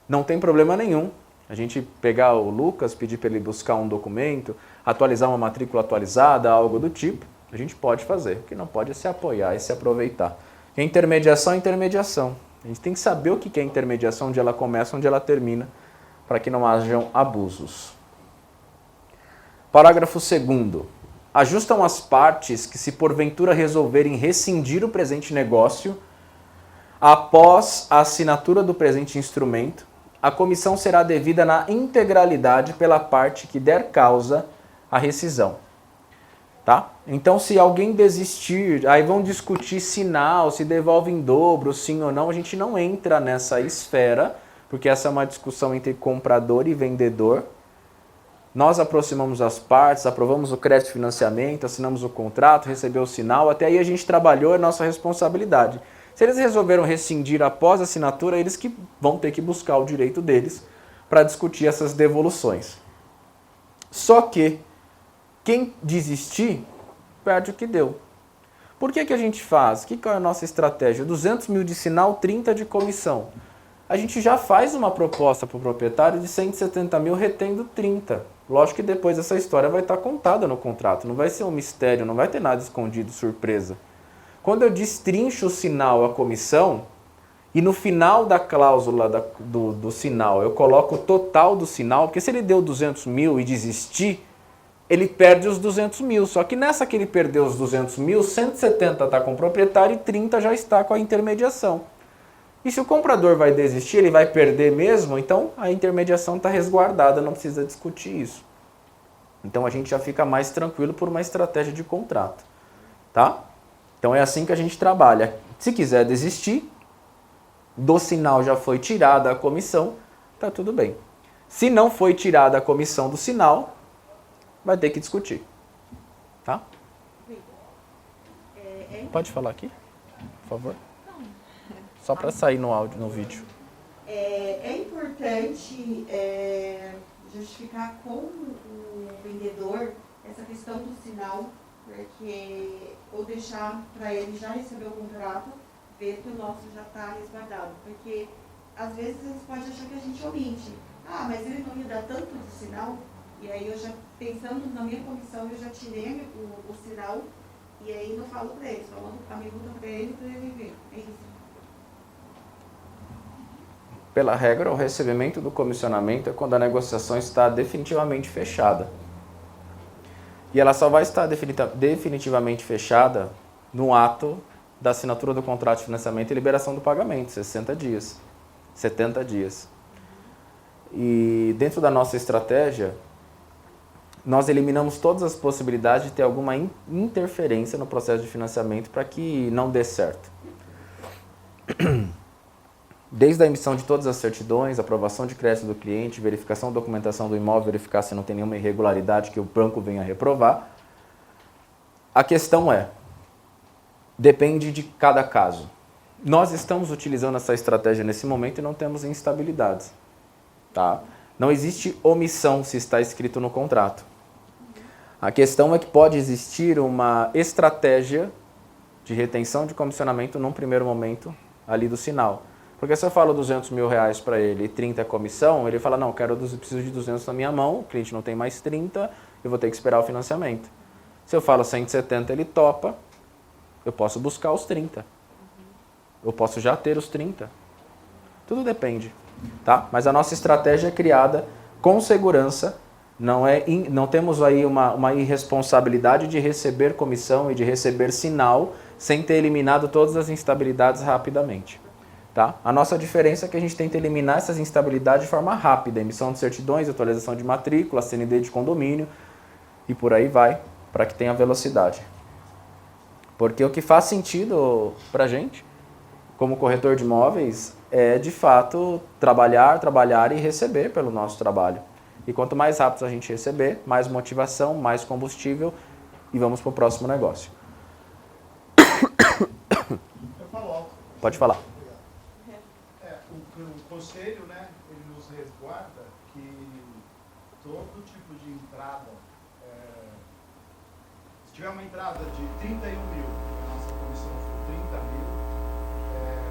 não tem problema nenhum. A gente pegar o Lucas, pedir para ele buscar um documento, atualizar uma matrícula atualizada, algo do tipo, a gente pode fazer. O que não pode é se apoiar e se aproveitar. E intermediação é intermediação. A gente tem que saber o que é intermediação, onde ela começa, onde ela termina, para que não hajam abusos. Parágrafo 2º. Ajustam as partes que, se porventura resolverem rescindir o presente negócio, após a assinatura do presente instrumento, a comissão será devida na integralidade pela parte que der causa à rescisão. Tá? Então, se alguém desistir, aí vão discutir sinal, se devolve em dobro, sim ou não, a gente não entra nessa esfera, porque essa é uma discussão entre comprador e vendedor. Nós aproximamos as partes, aprovamos o crédito e financiamento, assinamos o contrato, recebeu o sinal, até aí a gente trabalhou, é nossa responsabilidade. Se eles resolveram rescindir após a assinatura, eles que vão ter que buscar o direito deles para discutir essas devoluções. Só que quem desistir, perde o que deu. Por que a gente faz? O que é a nossa estratégia? 200 mil de sinal, 30 de comissão. A gente já faz uma proposta para o proprietário de 170 mil retendo 30. Lógico que depois essa história vai estar contada no contrato. Não vai ser um mistério, não vai ter nada escondido, surpresa. Quando eu destrincho o sinal, a comissão, e no final da cláusula do sinal eu coloco o total do sinal, porque se ele deu 200 mil e desistir, ele perde os 200 mil. Só que nessa que ele perdeu os 200 mil, 170 está com o proprietário e 30 já está com a intermediação. E se o comprador vai desistir, ele vai perder mesmo, então a intermediação está resguardada, não precisa discutir isso. Então a gente já fica mais tranquilo por uma estratégia de contrato. Tá? Então é assim que a gente trabalha. Se quiser desistir, do sinal já foi tirada a comissão, tá tudo bem. Se não foi tirada a comissão do sinal, vai ter que discutir. Tá? Pode falar aqui, por favor? Só para sair no áudio, no vídeo. É importante justificar com o vendedor essa questão do sinal, porque, ou deixar para ele já receber o contrato, ver que o nosso já está resguardado. Porque às vezes eles podem achar que a gente omite. Ah, mas ele não ia dar tanto de sinal, e aí eu já, pensando na minha comissão, eu já tirei o sinal, e aí não falo para eles, falo a pergunta para ele ver. É isso. Pela regra, o recebimento do comissionamento é quando a negociação está definitivamente fechada. E ela só vai estar definitivamente fechada no ato da assinatura do contrato de financiamento e liberação do pagamento, 60 dias, 70 dias. E dentro da nossa estratégia, nós eliminamos todas as possibilidades de ter alguma interferência no processo de financiamento para que não dê certo. Desde a emissão de todas as certidões, aprovação de crédito do cliente, verificação da documentação do imóvel, verificar se não tem nenhuma irregularidade que o banco venha a reprovar. A questão depende de cada caso. Nós estamos utilizando essa estratégia nesse momento e não temos instabilidades. Tá? Não existe omissão se está escrito no contrato. A questão é que pode existir uma estratégia de retenção de comissionamento num primeiro momento ali do sinal. Porque se eu falo 200 mil reais para ele e 30 é comissão, ele fala, não, preciso de 200 na minha mão, o cliente não tem mais 30, eu vou ter que esperar o financiamento. Se eu falo 170, ele topa, eu posso buscar os 30. Eu posso já ter os 30. Tudo depende, tá? Mas a nossa estratégia é criada com segurança, não temos aí uma irresponsabilidade de receber comissão e de receber sinal sem ter eliminado todas as instabilidades rapidamente. Tá? A nossa diferença é que a gente tenta eliminar essas instabilidades de forma rápida, emissão de certidões, atualização de matrícula, CND de condomínio e por aí vai, para que tenha velocidade. Porque o que faz sentido para a gente, como corretor de imóveis, é de fato trabalhar e receber pelo nosso trabalho. E quanto mais rápido a gente receber, mais motivação, mais combustível e vamos para o próximo negócio. Eu falo alto. Pode falar. O conselho, né, ele nos resguarda que todo tipo de entrada, se tiver uma entrada de 31 mil, a nossa comissão for 30 mil,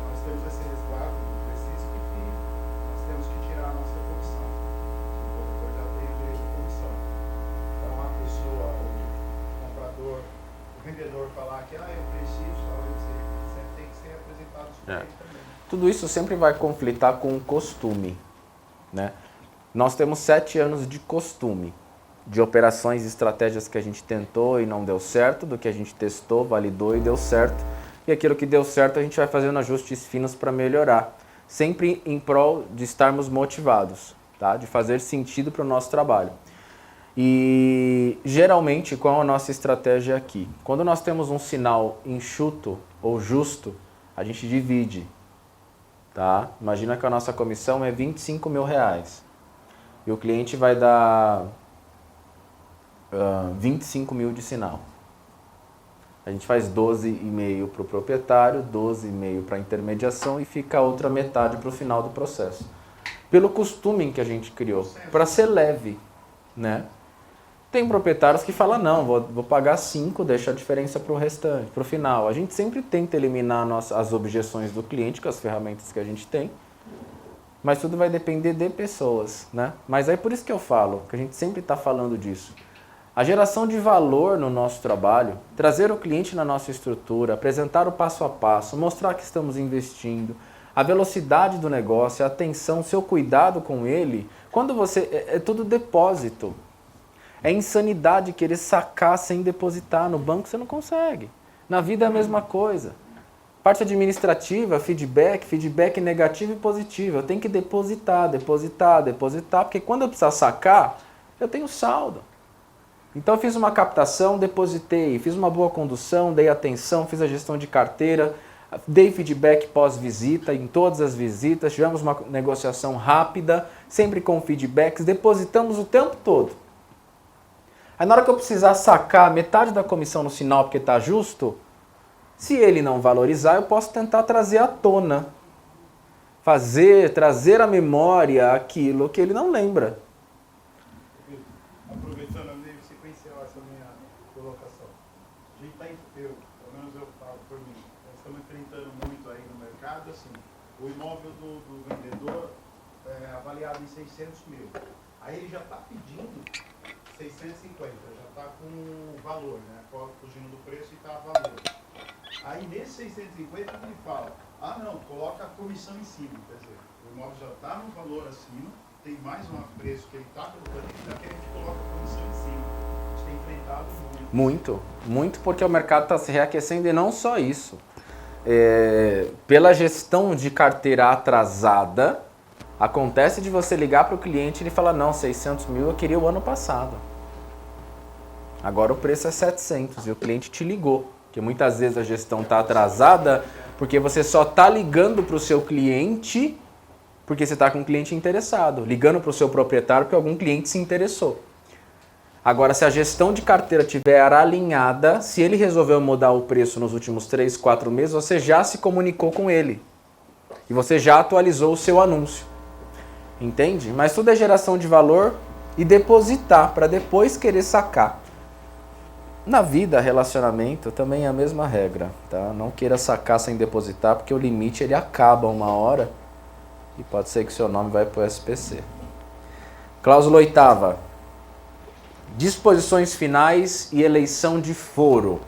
nós temos esse resguardo preciso que nós temos que tirar a nossa comissão. O corretor já tem o direito de comissão. Então a pessoa, o comprador, o vendedor falar que eu preciso, talvez sempre tem que ser apresentado os direitos também. Tudo isso sempre vai conflitar com o costume, né? Nós temos 7 anos de costume, de operações e estratégias que a gente tentou e não deu certo, do que a gente testou, validou e deu certo. E aquilo que deu certo a gente vai fazendo ajustes finos para melhorar, sempre em prol de estarmos motivados, tá? De fazer sentido para o nosso trabalho. E geralmente, qual é a nossa estratégia aqui? Quando nós temos um sinal enxuto ou justo, a gente divide. Tá? Imagina que a nossa comissão é 25 mil reais e o cliente vai dar 25 mil de sinal. A gente faz 12,5 para o proprietário, 12,5 para a intermediação e fica a outra metade para o final do processo. Pelo costume que a gente criou, para ser leve, né? Tem proprietários que falam, não, vou pagar 5, deixa a diferença para o restante, para o final. A gente sempre tenta eliminar as objeções do cliente com as ferramentas que a gente tem, mas tudo vai depender de pessoas, né? Mas é por isso que eu falo, que a gente sempre está falando disso. A geração de valor no nosso trabalho, trazer o cliente na nossa estrutura, apresentar o passo a passo, mostrar que estamos investindo, a velocidade do negócio, a atenção, o seu cuidado com ele, quando você... é tudo depósito. É insanidade querer sacar sem depositar. No banco você não consegue. Na vida é a mesma coisa. Parte administrativa, feedback negativo e positivo. Eu tenho que depositar, porque quando eu precisar sacar, eu tenho saldo. Então eu fiz uma captação, depositei, fiz uma boa condução, dei atenção, fiz a gestão de carteira, dei feedback pós-visita em todas as visitas, tivemos uma negociação rápida, sempre com feedbacks, depositamos o tempo todo. Aí na hora que eu precisar sacar metade da comissão no sinal porque está justo, se ele não valorizar, eu posso tentar trazer à tona. Trazer à memória aquilo que ele não lembra. Aproveitando a meio sequencial essa minha colocação. A gente está, pelo menos eu falo por mim, nós estamos enfrentando muito aí no mercado, assim, o imóvel do vendedor é avaliado em 600 mil. Aí ele já está pedindo 650, já está com o valor, né? Fugindo do preço e está a valor. Aí nesse 650 ele fala, não, coloca a comissão em cima, quer dizer, o imóvel já está no valor acima, tem mais um preço que ele está colocando e ainda quer que coloque a comissão em cima. A gente tem enfrentado muito. Muito porque o mercado está se reaquecendo e não só isso. Pela gestão de carteira atrasada, acontece de você ligar para o cliente e ele falar, não, 600 mil eu queria o ano passado. Agora o preço é 700 e o cliente te ligou. Porque muitas vezes a gestão está atrasada porque você só está ligando para o seu cliente porque você está com um cliente interessado. Ligando para o seu proprietário porque algum cliente se interessou. Agora, se a gestão de carteira estiver alinhada, se ele resolveu mudar o preço nos últimos 3, 4 meses, você já se comunicou com ele. E você já atualizou o seu anúncio. Entende? Mas tudo é geração de valor e depositar para depois querer sacar. Na vida, relacionamento, também é a mesma regra, tá? Não queira sacar sem depositar, porque o limite ele acaba uma hora e pode ser que seu nome vai para o SPC. Cláusula 8ª. Disposições finais e eleição de foro.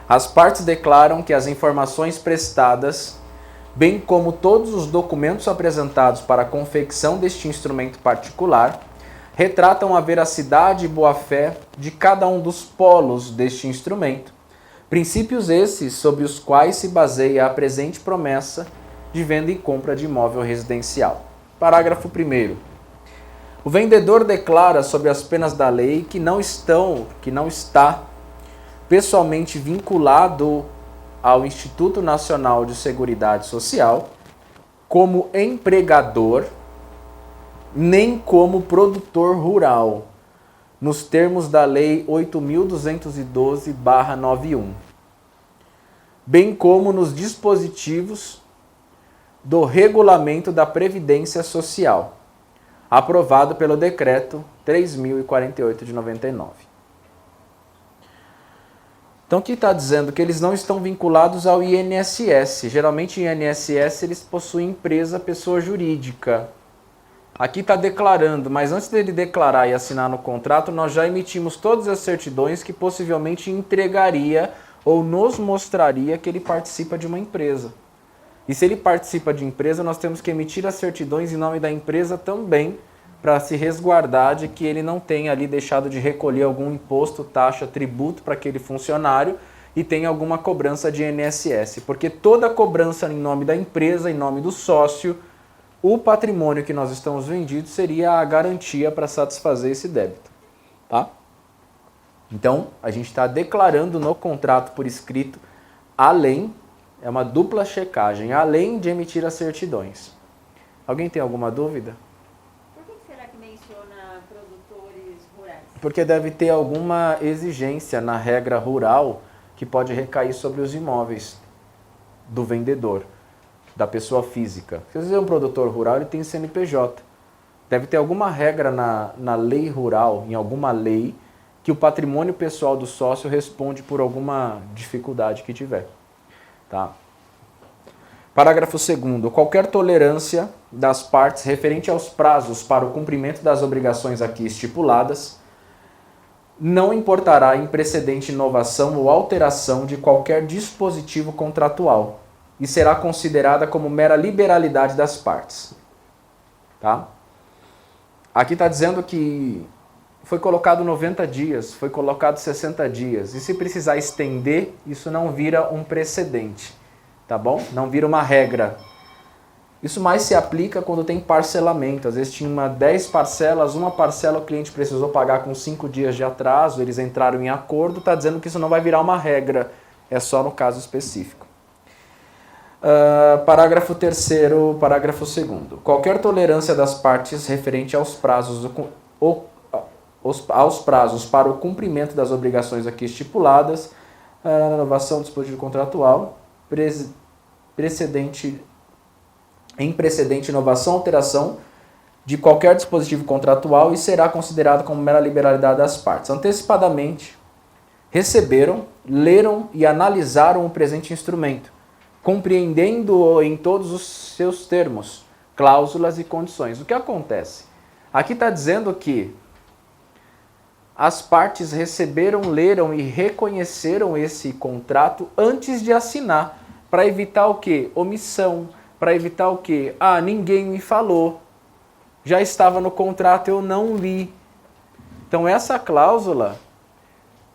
As partes declaram que as informações prestadas, bem como todos os documentos apresentados para a confecção deste instrumento particular, retratam a veracidade e boa-fé de cada um dos polos deste instrumento, princípios esses sobre os quais se baseia a presente promessa de venda e compra de imóvel residencial. Parágrafo 1º. O vendedor declara sob as penas da lei que não está pessoalmente vinculado ao Instituto Nacional de Seguridade Social como empregador, nem como produtor rural, nos termos da Lei 8.212/91, bem como nos dispositivos do Regulamento da Previdência Social, aprovado pelo Decreto 3.048 de 99. Então aqui está dizendo que eles não estão vinculados ao INSS. Geralmente em INSS eles possuem empresa, pessoa jurídica. Aqui está declarando, mas antes dele declarar e assinar no contrato, nós já emitimos todas as certidões que possivelmente entregaria ou nos mostraria que ele participa de uma empresa. E se ele participa de empresa, nós temos que emitir as certidões em nome da empresa também, para se resguardar de que ele não tenha ali deixado de recolher algum imposto, taxa, tributo para aquele funcionário e tenha alguma cobrança de INSS. Porque toda cobrança em nome da empresa, em nome do sócio, o patrimônio que nós estamos vendendo seria a garantia para satisfazer esse débito. Tá? Então, a gente está declarando no contrato por escrito, além, é uma dupla checagem, além de emitir as certidões. Alguém tem alguma dúvida? Por que será que menciona produtores rurais? Porque deve ter alguma exigência na regra rural que pode recair sobre os imóveis do vendedor, da pessoa física. Se você é um produtor rural, ele tem CNPJ. Deve ter alguma regra na lei rural, em alguma lei, que o patrimônio pessoal do sócio responde por alguma dificuldade que tiver. Tá? Parágrafo 2º. Qualquer tolerância das partes referente aos prazos para o cumprimento das obrigações aqui estipuladas não importará em precedente inovação ou alteração de qualquer dispositivo contratual e será considerada como mera liberalidade das partes. Tá? Aqui está dizendo que foi colocado 90 dias, foi colocado 60 dias. E se precisar estender, isso não vira um precedente. Tá bom? Não vira uma regra. Isso mais se aplica quando tem parcelamento. Às vezes tinha 10 parcelas, uma parcela o cliente precisou pagar com 5 dias de atraso, eles entraram em acordo, está dizendo que isso não vai virar uma regra, é só no caso específico. Parágrafo 3º, parágrafo 2º. Qualquer tolerância das partes referente aos prazos para o cumprimento das obrigações aqui estipuladas, renovação do dispositivo contratual, em precedente inovação ou alteração de qualquer dispositivo contratual e será considerado como mera liberalidade das partes. Antecipadamente, receberam, leram e analisaram o presente instrumento, compreendendo-o em todos os seus termos, cláusulas e condições. O que acontece? Aqui está dizendo que as partes receberam, leram e reconheceram esse contrato antes de assinar, para evitar o quê? Omissão, para evitar o quê? Ah, ninguém me falou, já estava no contrato, eu não li. Então essa cláusula,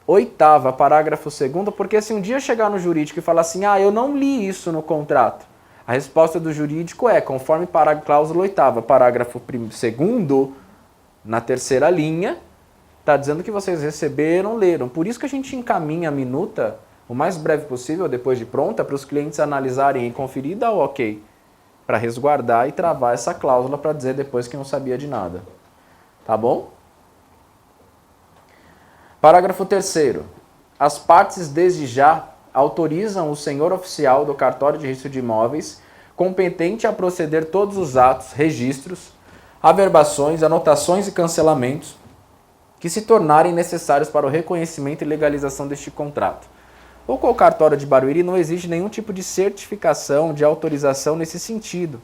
8ª, parágrafo 2º, porque se um dia chegar no jurídico e falar assim, eu não li isso no contrato, a resposta do jurídico é, conforme cláusula 8ª, parágrafo 2º, na terceira linha, está dizendo que vocês receberam, leram. Por isso que a gente encaminha a minuta o mais breve possível, depois de pronta, para os clientes analisarem e conferir e dar o ok, para resguardar e travar essa cláusula para dizer depois que não sabia de nada. Tá bom? Parágrafo 3º. As partes, desde já, autorizam o senhor oficial do cartório de registro de imóveis, competente a proceder todos os atos, registros, averbações, anotações e cancelamentos que se tornarem necessários para o reconhecimento e legalização deste contrato. O cartório de Barueri não exige nenhum tipo de certificação, de autorização nesse sentido,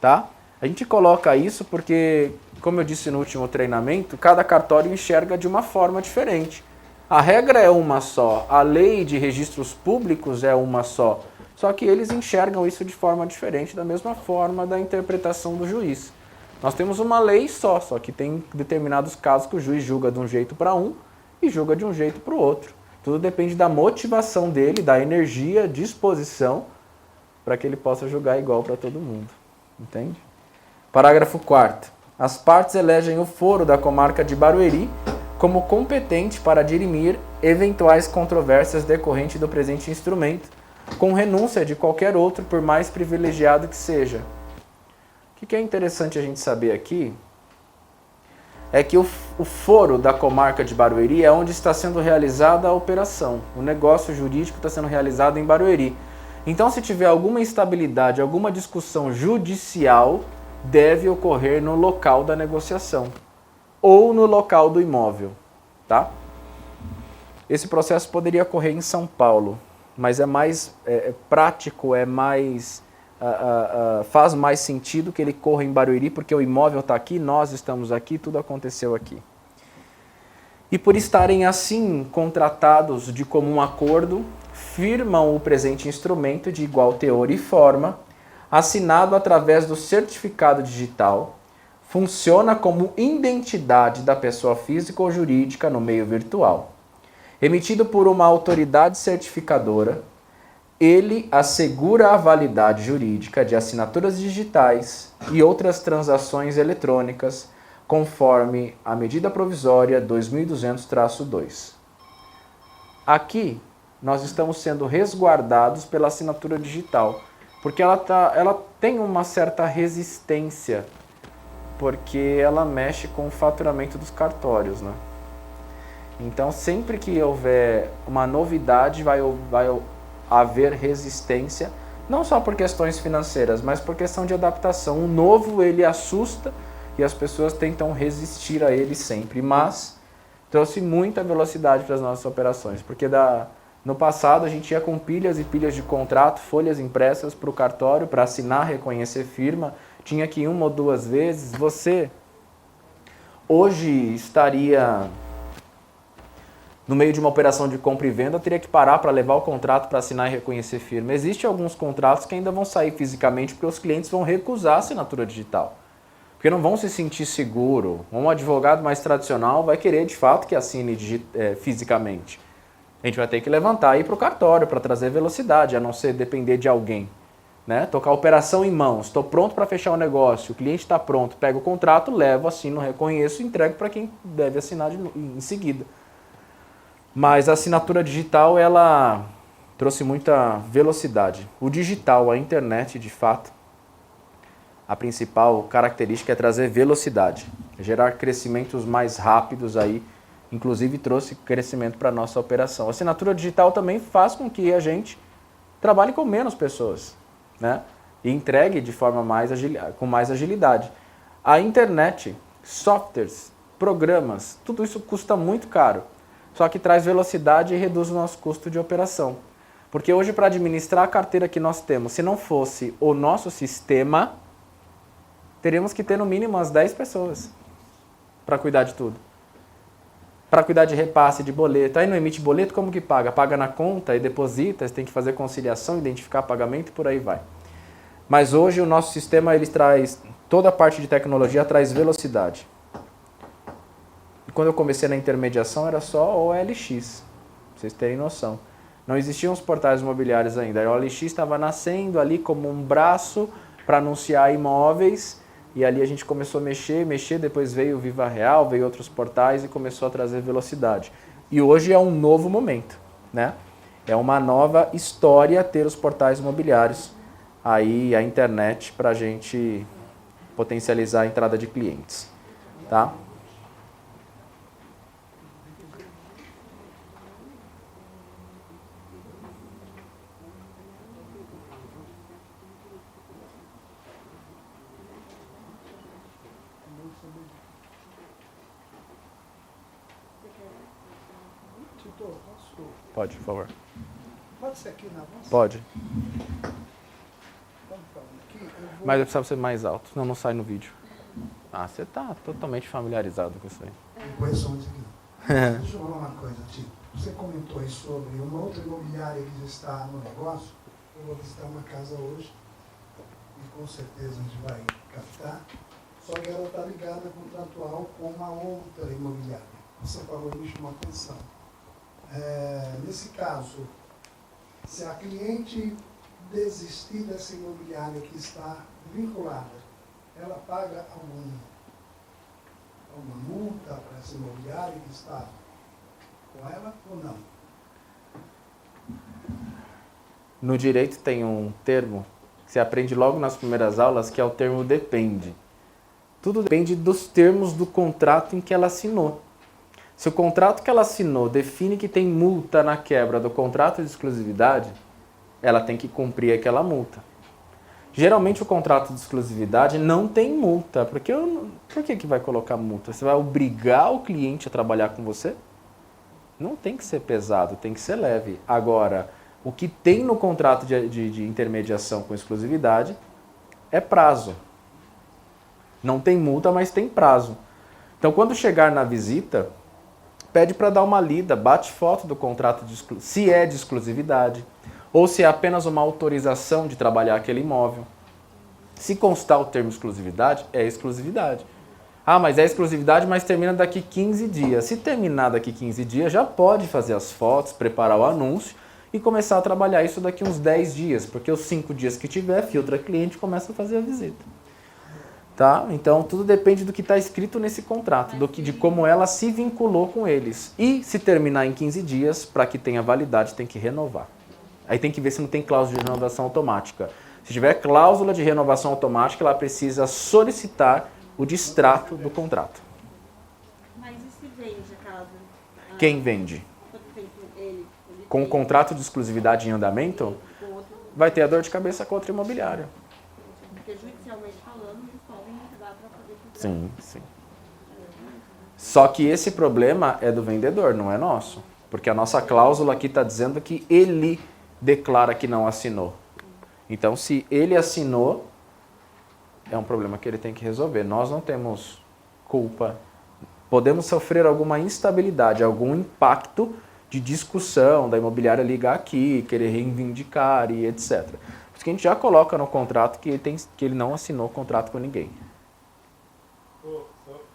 tá? A gente coloca isso porque, como eu disse no último treinamento, cada cartório enxerga de uma forma diferente. A regra é uma só, a lei de registros públicos é uma só, só que eles enxergam isso de forma diferente, da mesma forma da interpretação do juiz. Nós temos uma lei só que tem determinados casos que o juiz julga de um jeito para um e julga de um jeito para o outro. Tudo depende da motivação dele, da energia, disposição, para que ele possa julgar igual para todo mundo. Entende? Parágrafo 4º. As partes elegem o foro da comarca de Barueri como competente para dirimir eventuais controvérsias decorrentes do presente instrumento, com renúncia de qualquer outro, por mais privilegiado que seja. O que é interessante a gente saber aqui é que o foro da comarca de Barueri é onde está sendo realizada a operação. O negócio jurídico está sendo realizado em Barueri. Então, se tiver alguma instabilidade, alguma discussão judicial, deve ocorrer no local da negociação ou no local do imóvel, tá? Esse processo poderia ocorrer em São Paulo, mas é mais prático, é mais faz mais sentido que ele corra em Barueri, porque o imóvel está aqui, nós estamos aqui, tudo aconteceu aqui. E por estarem assim contratados de comum acordo, firmam o presente instrumento de igual teor e forma, assinado através do certificado digital, funciona como identidade da pessoa física ou jurídica no meio virtual. Emitido por uma autoridade certificadora, ele assegura a validade jurídica de assinaturas digitais e outras transações eletrônicas, conforme a medida provisória 2200-2. Aqui, nós estamos sendo resguardados pela assinatura digital, porque ela tem uma certa resistência, porque ela mexe com o faturamento dos cartórios, né? Então, sempre que houver uma novidade, vai haver resistência, não só por questões financeiras, mas por questão de adaptação. O novo, ele assusta e as pessoas tentam resistir a ele sempre, mas trouxe muita velocidade para as nossas operações, porque no passado a gente ia com pilhas e pilhas de contrato, folhas impressas para o cartório, para assinar, reconhecer firma, tinha que ir 1 ou 2 vezes. Você hoje estaria no meio de uma operação de compra e venda, teria que parar para levar o contrato para assinar e reconhecer firma. Existem alguns contratos que ainda vão sair fisicamente porque os clientes vão recusar a assinatura digital, porque não vão se sentir seguro. Um advogado mais tradicional vai querer de fato que assine fisicamente. A gente vai ter que levantar e ir para o cartório para trazer velocidade, a não ser depender de alguém, né? Tocar a operação em mãos, estou pronto para fechar o negócio, o cliente está pronto, pego o contrato, levo, assino, reconheço e entrego para quem deve assinar em seguida. Mas a assinatura digital, ela trouxe muita velocidade. O digital, a internet, de fato, a principal característica é trazer velocidade, gerar crescimentos mais rápidos aí, inclusive trouxe crescimento para a nossa operação. A assinatura digital também faz com que a gente trabalhe com menos pessoas, né? E entregue de forma com mais agilidade. A internet, softwares, programas, tudo isso custa muito caro. Só que traz velocidade e reduz o nosso custo de operação. Porque hoje, para administrar a carteira que nós temos, se não fosse o nosso sistema, teríamos que ter no mínimo umas 10 pessoas para cuidar de tudo. Para cuidar de repasse, de boleto. Aí não emite boleto, como que paga? Paga na conta e deposita, você tem que fazer conciliação, identificar pagamento e por aí vai. Mas hoje o nosso sistema, ele traz, toda a parte de tecnologia traz velocidade. Quando eu comecei na intermediação era só OLX, pra vocês terem noção. Não existiam os portais imobiliários ainda. A OLX estava nascendo ali como um braço para anunciar imóveis e ali a gente começou a mexer, depois veio o Viva Real, veio outros portais e começou a trazer velocidade. E hoje é um novo momento, né? É uma nova história ter os portais imobiliários, aí a internet para a gente potencializar a entrada de clientes, tá? Doutor, posso? Pode, por favor. Pode ser aqui na voz? Pode. Estamos falando aqui. Eu vou... Mas eu precisava ser mais alto, senão não sai no vídeo. Ah, você tá totalmente familiarizado com isso aí. Não conheço muito aqui. Deixa eu falar uma coisa, Tito. Você comentou aí sobre uma outra imobiliária que já está no negócio. Eu vou visitar uma casa hoje e com certeza a gente vai captar. Só que ela está ligada contratual com uma outra imobiliária. Você falou e me chamou a atenção. Nesse caso, se a cliente desistir dessa imobiliária que está vinculada, ela paga alguma multa para essa imobiliária que está com ela ou não? No direito tem um termo que você aprende logo nas primeiras aulas, que é o termo depende. Tudo depende dos termos do contrato em que ela assinou. Se o contrato que ela assinou define que tem multa na quebra do contrato de exclusividade, ela tem que cumprir aquela multa. Geralmente o contrato de exclusividade não tem multa, porque por que vai colocar multa? Você vai obrigar o cliente a trabalhar com você? Não tem que ser pesado, tem que ser leve. Agora, o que tem no contrato de intermediação com exclusividade é prazo. Não tem multa, mas tem prazo. Então, quando chegar na visita, pede para dar uma lida, bate foto do contrato, se é de exclusividade, ou se é apenas uma autorização de trabalhar aquele imóvel. Se constar o termo exclusividade, é exclusividade. Ah, mas é exclusividade, mas termina daqui 15 dias. Se terminar daqui 15 dias, já pode fazer as fotos, preparar o anúncio e começar a trabalhar isso daqui uns 10 dias, porque os 5 dias que tiver, filtra cliente e começa a fazer a visita. Tá? Então, tudo depende do que está escrito nesse contrato, de como ela se vinculou com eles. E se terminar em 15 dias, para que tenha validade, tem que renovar. Aí tem que ver se não tem cláusula de renovação automática. Se tiver cláusula de renovação automática, ela precisa solicitar o distrato do contrato. Mas e se vende a casa? Quem vende? Quanto tempo ele Com o tem? contrato de exclusividade em andamento, Com outro, vai ter a dor de cabeça com outra imobiliária. porque judicialmente falando, eles podem dar para poder cobrar. Sim, sim. Só que esse problema é do vendedor, não é nosso. Porque a nossa cláusula aqui está dizendo que ele declara que não assinou. Então, se ele assinou, é um problema que ele tem que resolver. Nós não temos culpa. Podemos sofrer alguma instabilidade, algum impacto de discussão da imobiliária ligar aqui, querer reivindicar e etc. Por isso que a gente já coloca no contrato que ele não assinou contrato com ninguém.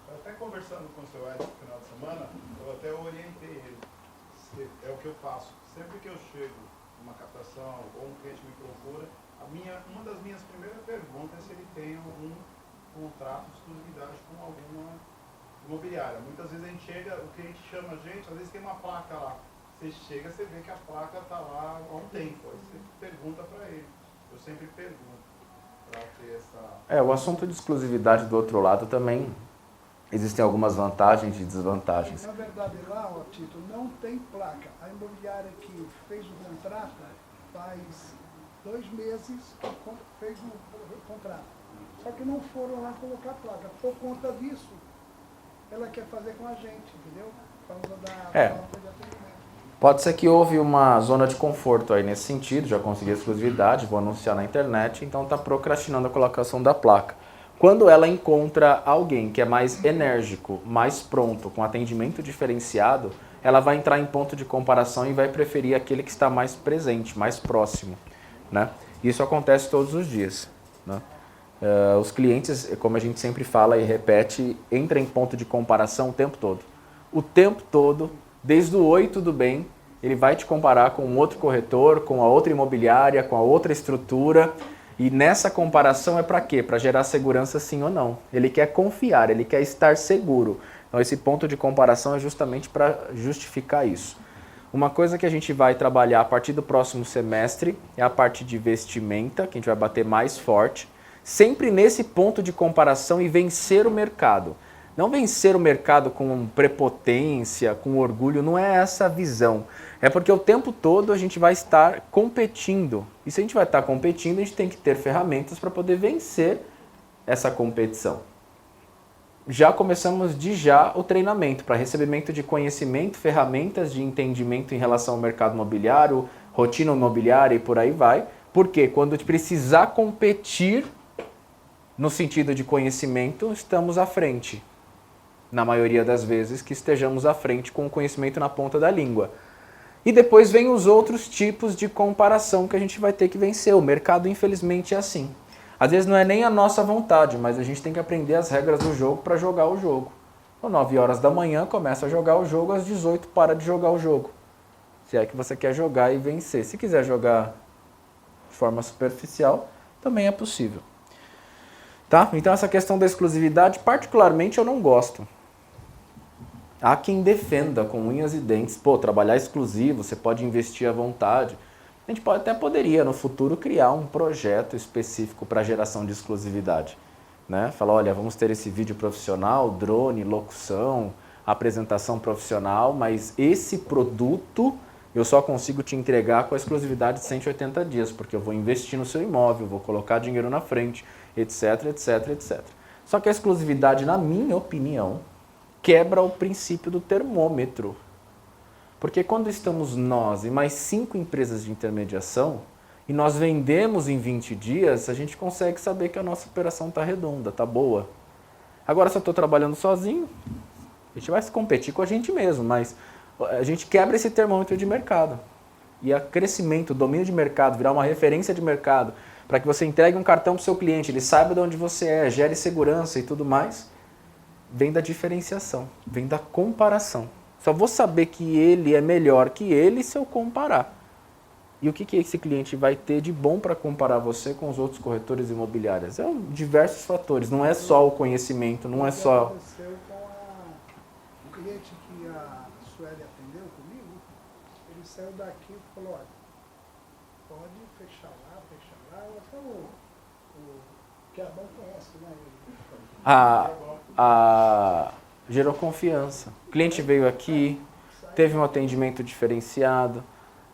Até conversando com o seu Ed no final de semana, eu até orientei ele. É o que eu faço. Sempre que eu chego numa captação ou um cliente me procura, uma das minhas primeiras perguntas é se ele tem algum contrato de exclusividade com alguma imobiliária. Muitas vezes a gente chega, o cliente chama a gente, às vezes tem uma placa lá. Você chega, você vê que a placa está lá há um tempo. Aí você pergunta para ele. Eu sempre pergunto para ter essa... O assunto de exclusividade do outro lado também existem algumas vantagens e desvantagens. Na verdade, lá, ó, Tito, não tem placa. A imobiliária que fez o contrato faz 2 meses que fez o contrato. Só que não foram lá colocar placa. Por conta disso, ela quer fazer com a gente, entendeu? Por causa da falta de atendimento. Pode ser que houve uma zona de conforto aí nesse sentido, já consegui exclusividade, vou anunciar na internet, então está procrastinando a colocação da placa. Quando ela encontra alguém que é mais enérgico, mais pronto, com atendimento diferenciado, ela vai entrar em ponto de comparação e vai preferir aquele que está mais presente, mais próximo, né? Isso acontece todos os dias, né? Os clientes, como a gente sempre fala e repete, entram em ponto de comparação o tempo todo. O tempo todo, desde o oi, tudo bem, ele vai te comparar com um outro corretor, com a outra imobiliária, com a outra estrutura. E nessa comparação é para quê? Para gerar segurança sim ou não. Ele quer confiar, ele quer estar seguro. Então esse ponto de comparação é justamente para justificar isso. Uma coisa que a gente vai trabalhar a partir do próximo semestre é a parte de vestimenta, que a gente vai bater mais forte. Sempre nesse ponto de comparação e vencer o mercado. Não vencer o mercado com prepotência, com orgulho, não é essa a visão. É porque o tempo todo a gente vai estar competindo. E se a gente vai estar competindo, a gente tem que ter ferramentas para poder vencer essa competição. já começamos o treinamento para recebimento de conhecimento, ferramentas de entendimento em relação ao mercado imobiliário, rotina imobiliária e por aí vai. Porque quando precisar competir no sentido de conhecimento, estamos à frente. Na maioria das vezes que estejamos à frente com o conhecimento na ponta da língua. E depois vem os outros tipos de comparação que a gente vai ter que vencer. O mercado, infelizmente, é assim. Às vezes não é nem a nossa vontade, mas a gente tem que aprender as regras do jogo para jogar o jogo. Às 9 horas da manhã começa a jogar o jogo, às 18 para de jogar o jogo. Se é que você quer jogar e vencer. Se quiser jogar de forma superficial, também é possível. Tá? Então essa questão da exclusividade, particularmente, eu não gosto. Há quem defenda com unhas e dentes, trabalhar exclusivo, você pode investir à vontade. A gente até poderia, no futuro, criar um projeto específico para geração de exclusividade. Né? Falar, olha, vamos ter esse vídeo profissional, drone, locução, apresentação profissional, mas esse produto eu só consigo te entregar com a exclusividade de 180 dias, porque eu vou investir no seu imóvel, vou colocar dinheiro na frente, etc, etc, etc. Só que a exclusividade, na minha opinião, quebra o princípio do termômetro. Porque quando estamos nós e mais 5 empresas de intermediação, e nós vendemos em 20 dias, a gente consegue saber que a nossa operação está redonda, está boa. Agora, se eu estou trabalhando sozinho, a gente vai se competir com a gente mesmo, mas a gente quebra esse termômetro de mercado. E o crescimento, o domínio de mercado, virar uma referência de mercado, para que você entregue um cartão para o seu cliente, ele saiba de onde você é, gere segurança e tudo mais, vem da diferenciação, vem da comparação. Só vou saber que ele é melhor que ele se eu comparar. E o que esse cliente vai ter de bom para comparar você com os outros corretores imobiliários? Diversos fatores, não é só o conhecimento, não é só... Aconteceu com o cliente que a Sueli atendeu comigo, ele saiu daqui e falou, olha, pode fechar lá, eu falei, que a banca conhece, né? Gerou confiança. O cliente veio aqui, teve um atendimento diferenciado.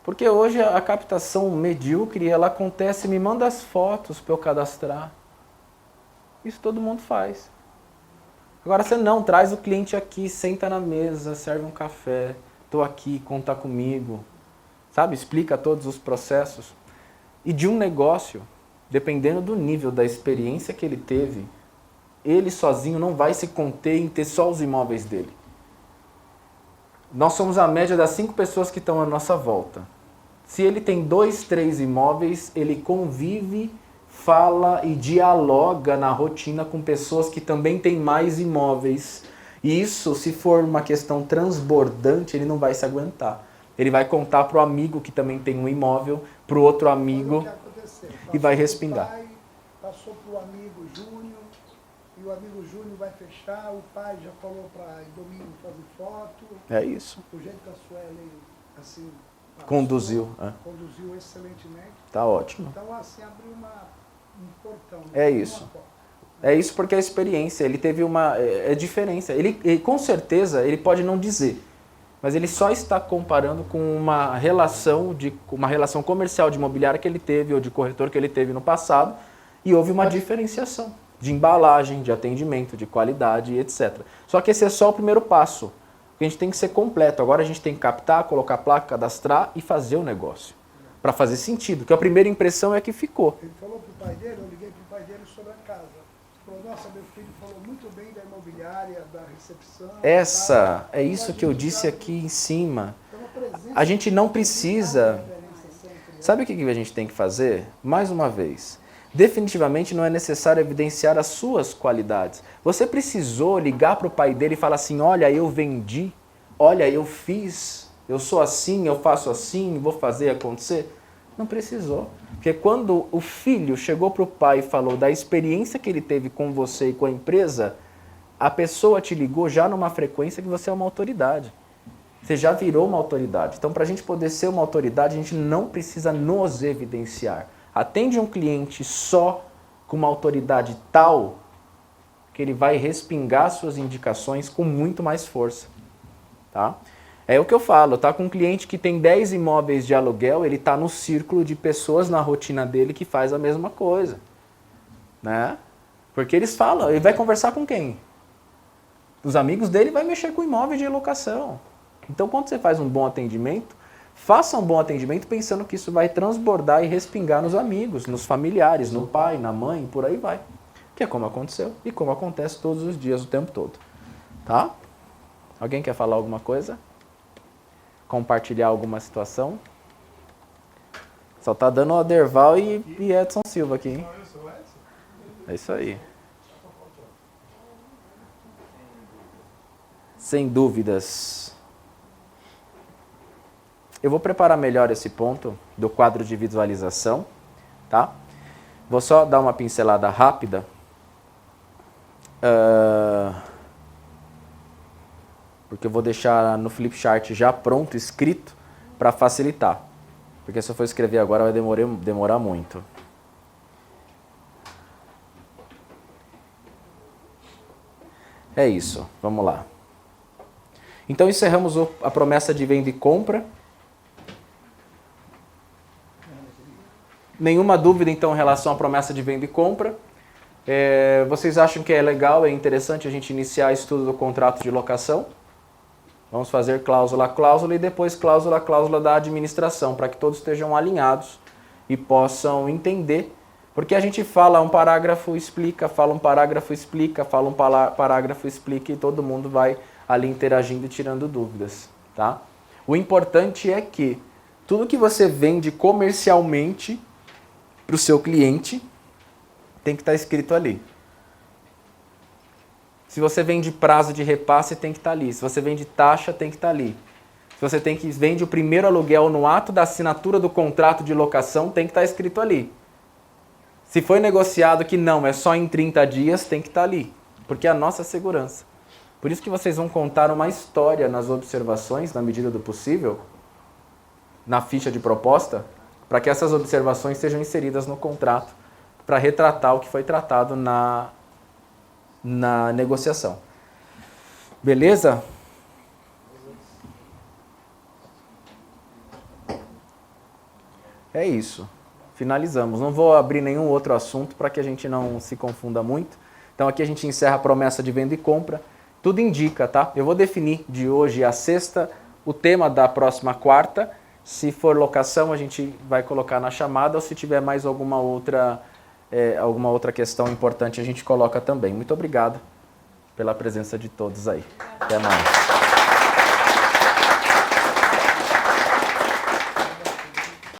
Porque hoje a captação medíocre, ela acontece, me manda as fotos para eu cadastrar. Isso todo mundo faz. Agora você não, traz o cliente aqui, senta na mesa, serve um café, estou aqui, conta comigo. Sabe, explica todos os processos. E de um negócio, dependendo do nível da experiência que ele teve, ele sozinho não vai se conter em ter só os imóveis dele. Nós somos a média das 5 pessoas que estão à nossa volta. Se ele tem 2, 3 imóveis, ele convive, fala e dialoga na rotina com pessoas que também têm mais imóveis. E isso, se for uma questão transbordante, ele não vai se aguentar. Ele vai contar para o amigo que também tem um imóvel, para o outro amigo, e vai respingar. Pai, passou para o amigo Júnior, e o amigo Júnior vai fechar, o pai já falou para domingo fazer foto. É isso. O jeito que a Sueli, assim, conduziu excelentemente. Tá ótimo. Então, assim, abriu um portão. É isso. É isso porque a experiência, ele teve uma diferença. Ele, com certeza, ele pode não dizer, mas ele só está comparando com uma relação comercial de imobiliária que ele teve, ou de corretor que ele teve no passado, e houve uma diferenciação de embalagem, de atendimento, de qualidade, etc. Só que esse é só o primeiro passo. A gente tem que ser completo. Agora a gente tem que captar, colocar placa, cadastrar e fazer o negócio. Para fazer sentido, porque a primeira impressão é que ficou. Ele falou para o pai dele, eu liguei para o pai dele sobre a casa. Ele falou, nossa, meu filho falou muito bem da imobiliária, da recepção. É isso que eu disse aqui em cima. A gente não precisa... Sabe o que a gente tem que fazer? Mais uma vez, definitivamente não é necessário evidenciar as suas qualidades. Você precisou ligar para o pai dele e falar assim, olha, eu vendi, olha, eu fiz, eu sou assim, eu faço assim, vou fazer acontecer. Não precisou. Porque quando o filho chegou para o pai e falou da experiência que ele teve com você e com a empresa, a pessoa te ligou já numa frequência que você é uma autoridade. Você já virou uma autoridade. Então, para a gente poder ser uma autoridade, a gente não precisa nos evidenciar. Atende um cliente só com uma autoridade tal que ele vai respingar suas indicações com muito mais força. Tá? É o que eu falo, tá? Com um cliente que tem 10 imóveis de aluguel, ele está no círculo de pessoas na rotina dele que faz a mesma coisa. Né? Porque eles falam, ele vai conversar com quem? Os amigos dele vai mexer com imóvel de locação. Então, quando você faz um bom atendimento, faça um bom atendimento pensando que isso vai transbordar e respingar nos amigos, nos familiares, no pai, na mãe, por aí vai. Que é como aconteceu e como acontece todos os dias, o tempo todo. Tá? Alguém quer falar alguma coisa? Compartilhar alguma situação? Só tá dando o Aderval e Edson Silva aqui, hein? É isso aí. Sem dúvidas. Eu vou preparar melhor esse ponto do quadro de visualização, tá? Vou só dar uma pincelada rápida. Porque eu vou deixar no Flipchart já pronto, escrito, para facilitar. Porque se eu for escrever agora vai demorar muito. É isso, vamos lá. Então encerramos a promessa de venda e compra. Nenhuma dúvida então em relação à promessa de venda e compra. Vocês acham que é legal, é interessante a gente iniciar o estudo do contrato de locação? Vamos fazer cláusula a cláusula e depois cláusula a cláusula da administração, para que todos estejam alinhados e possam entender. Porque a gente fala um parágrafo, explica, fala um parágrafo, explica, fala um parágrafo, explica e todo mundo vai ali interagindo e tirando dúvidas, tá? O importante é que tudo que você vende comercialmente para o seu cliente tem que estar escrito ali. Se você vende prazo de repasse, tem que estar ali. Se você vende taxa, tem que estar ali. Se você vende o primeiro aluguel no ato da assinatura do contrato de locação, tem que estar escrito ali. Se foi negociado que não, é só em 30 dias, tem que estar ali. Porque é a nossa segurança. Por isso que vocês vão contar uma história nas observações, na medida do possível, na ficha de proposta, para que essas observações sejam inseridas no contrato, para retratar o que foi tratado na negociação. Beleza? É isso. Finalizamos. Não vou abrir nenhum outro assunto para que a gente não se confunda muito. Então aqui a gente encerra a promessa de venda e compra. Tudo indica, tá? Eu vou definir de hoje a sexta o tema da próxima quarta. Se for locação, a gente vai colocar na chamada, ou se tiver mais alguma outra questão importante, a gente coloca também. Muito obrigado pela presença de todos aí. Até mais.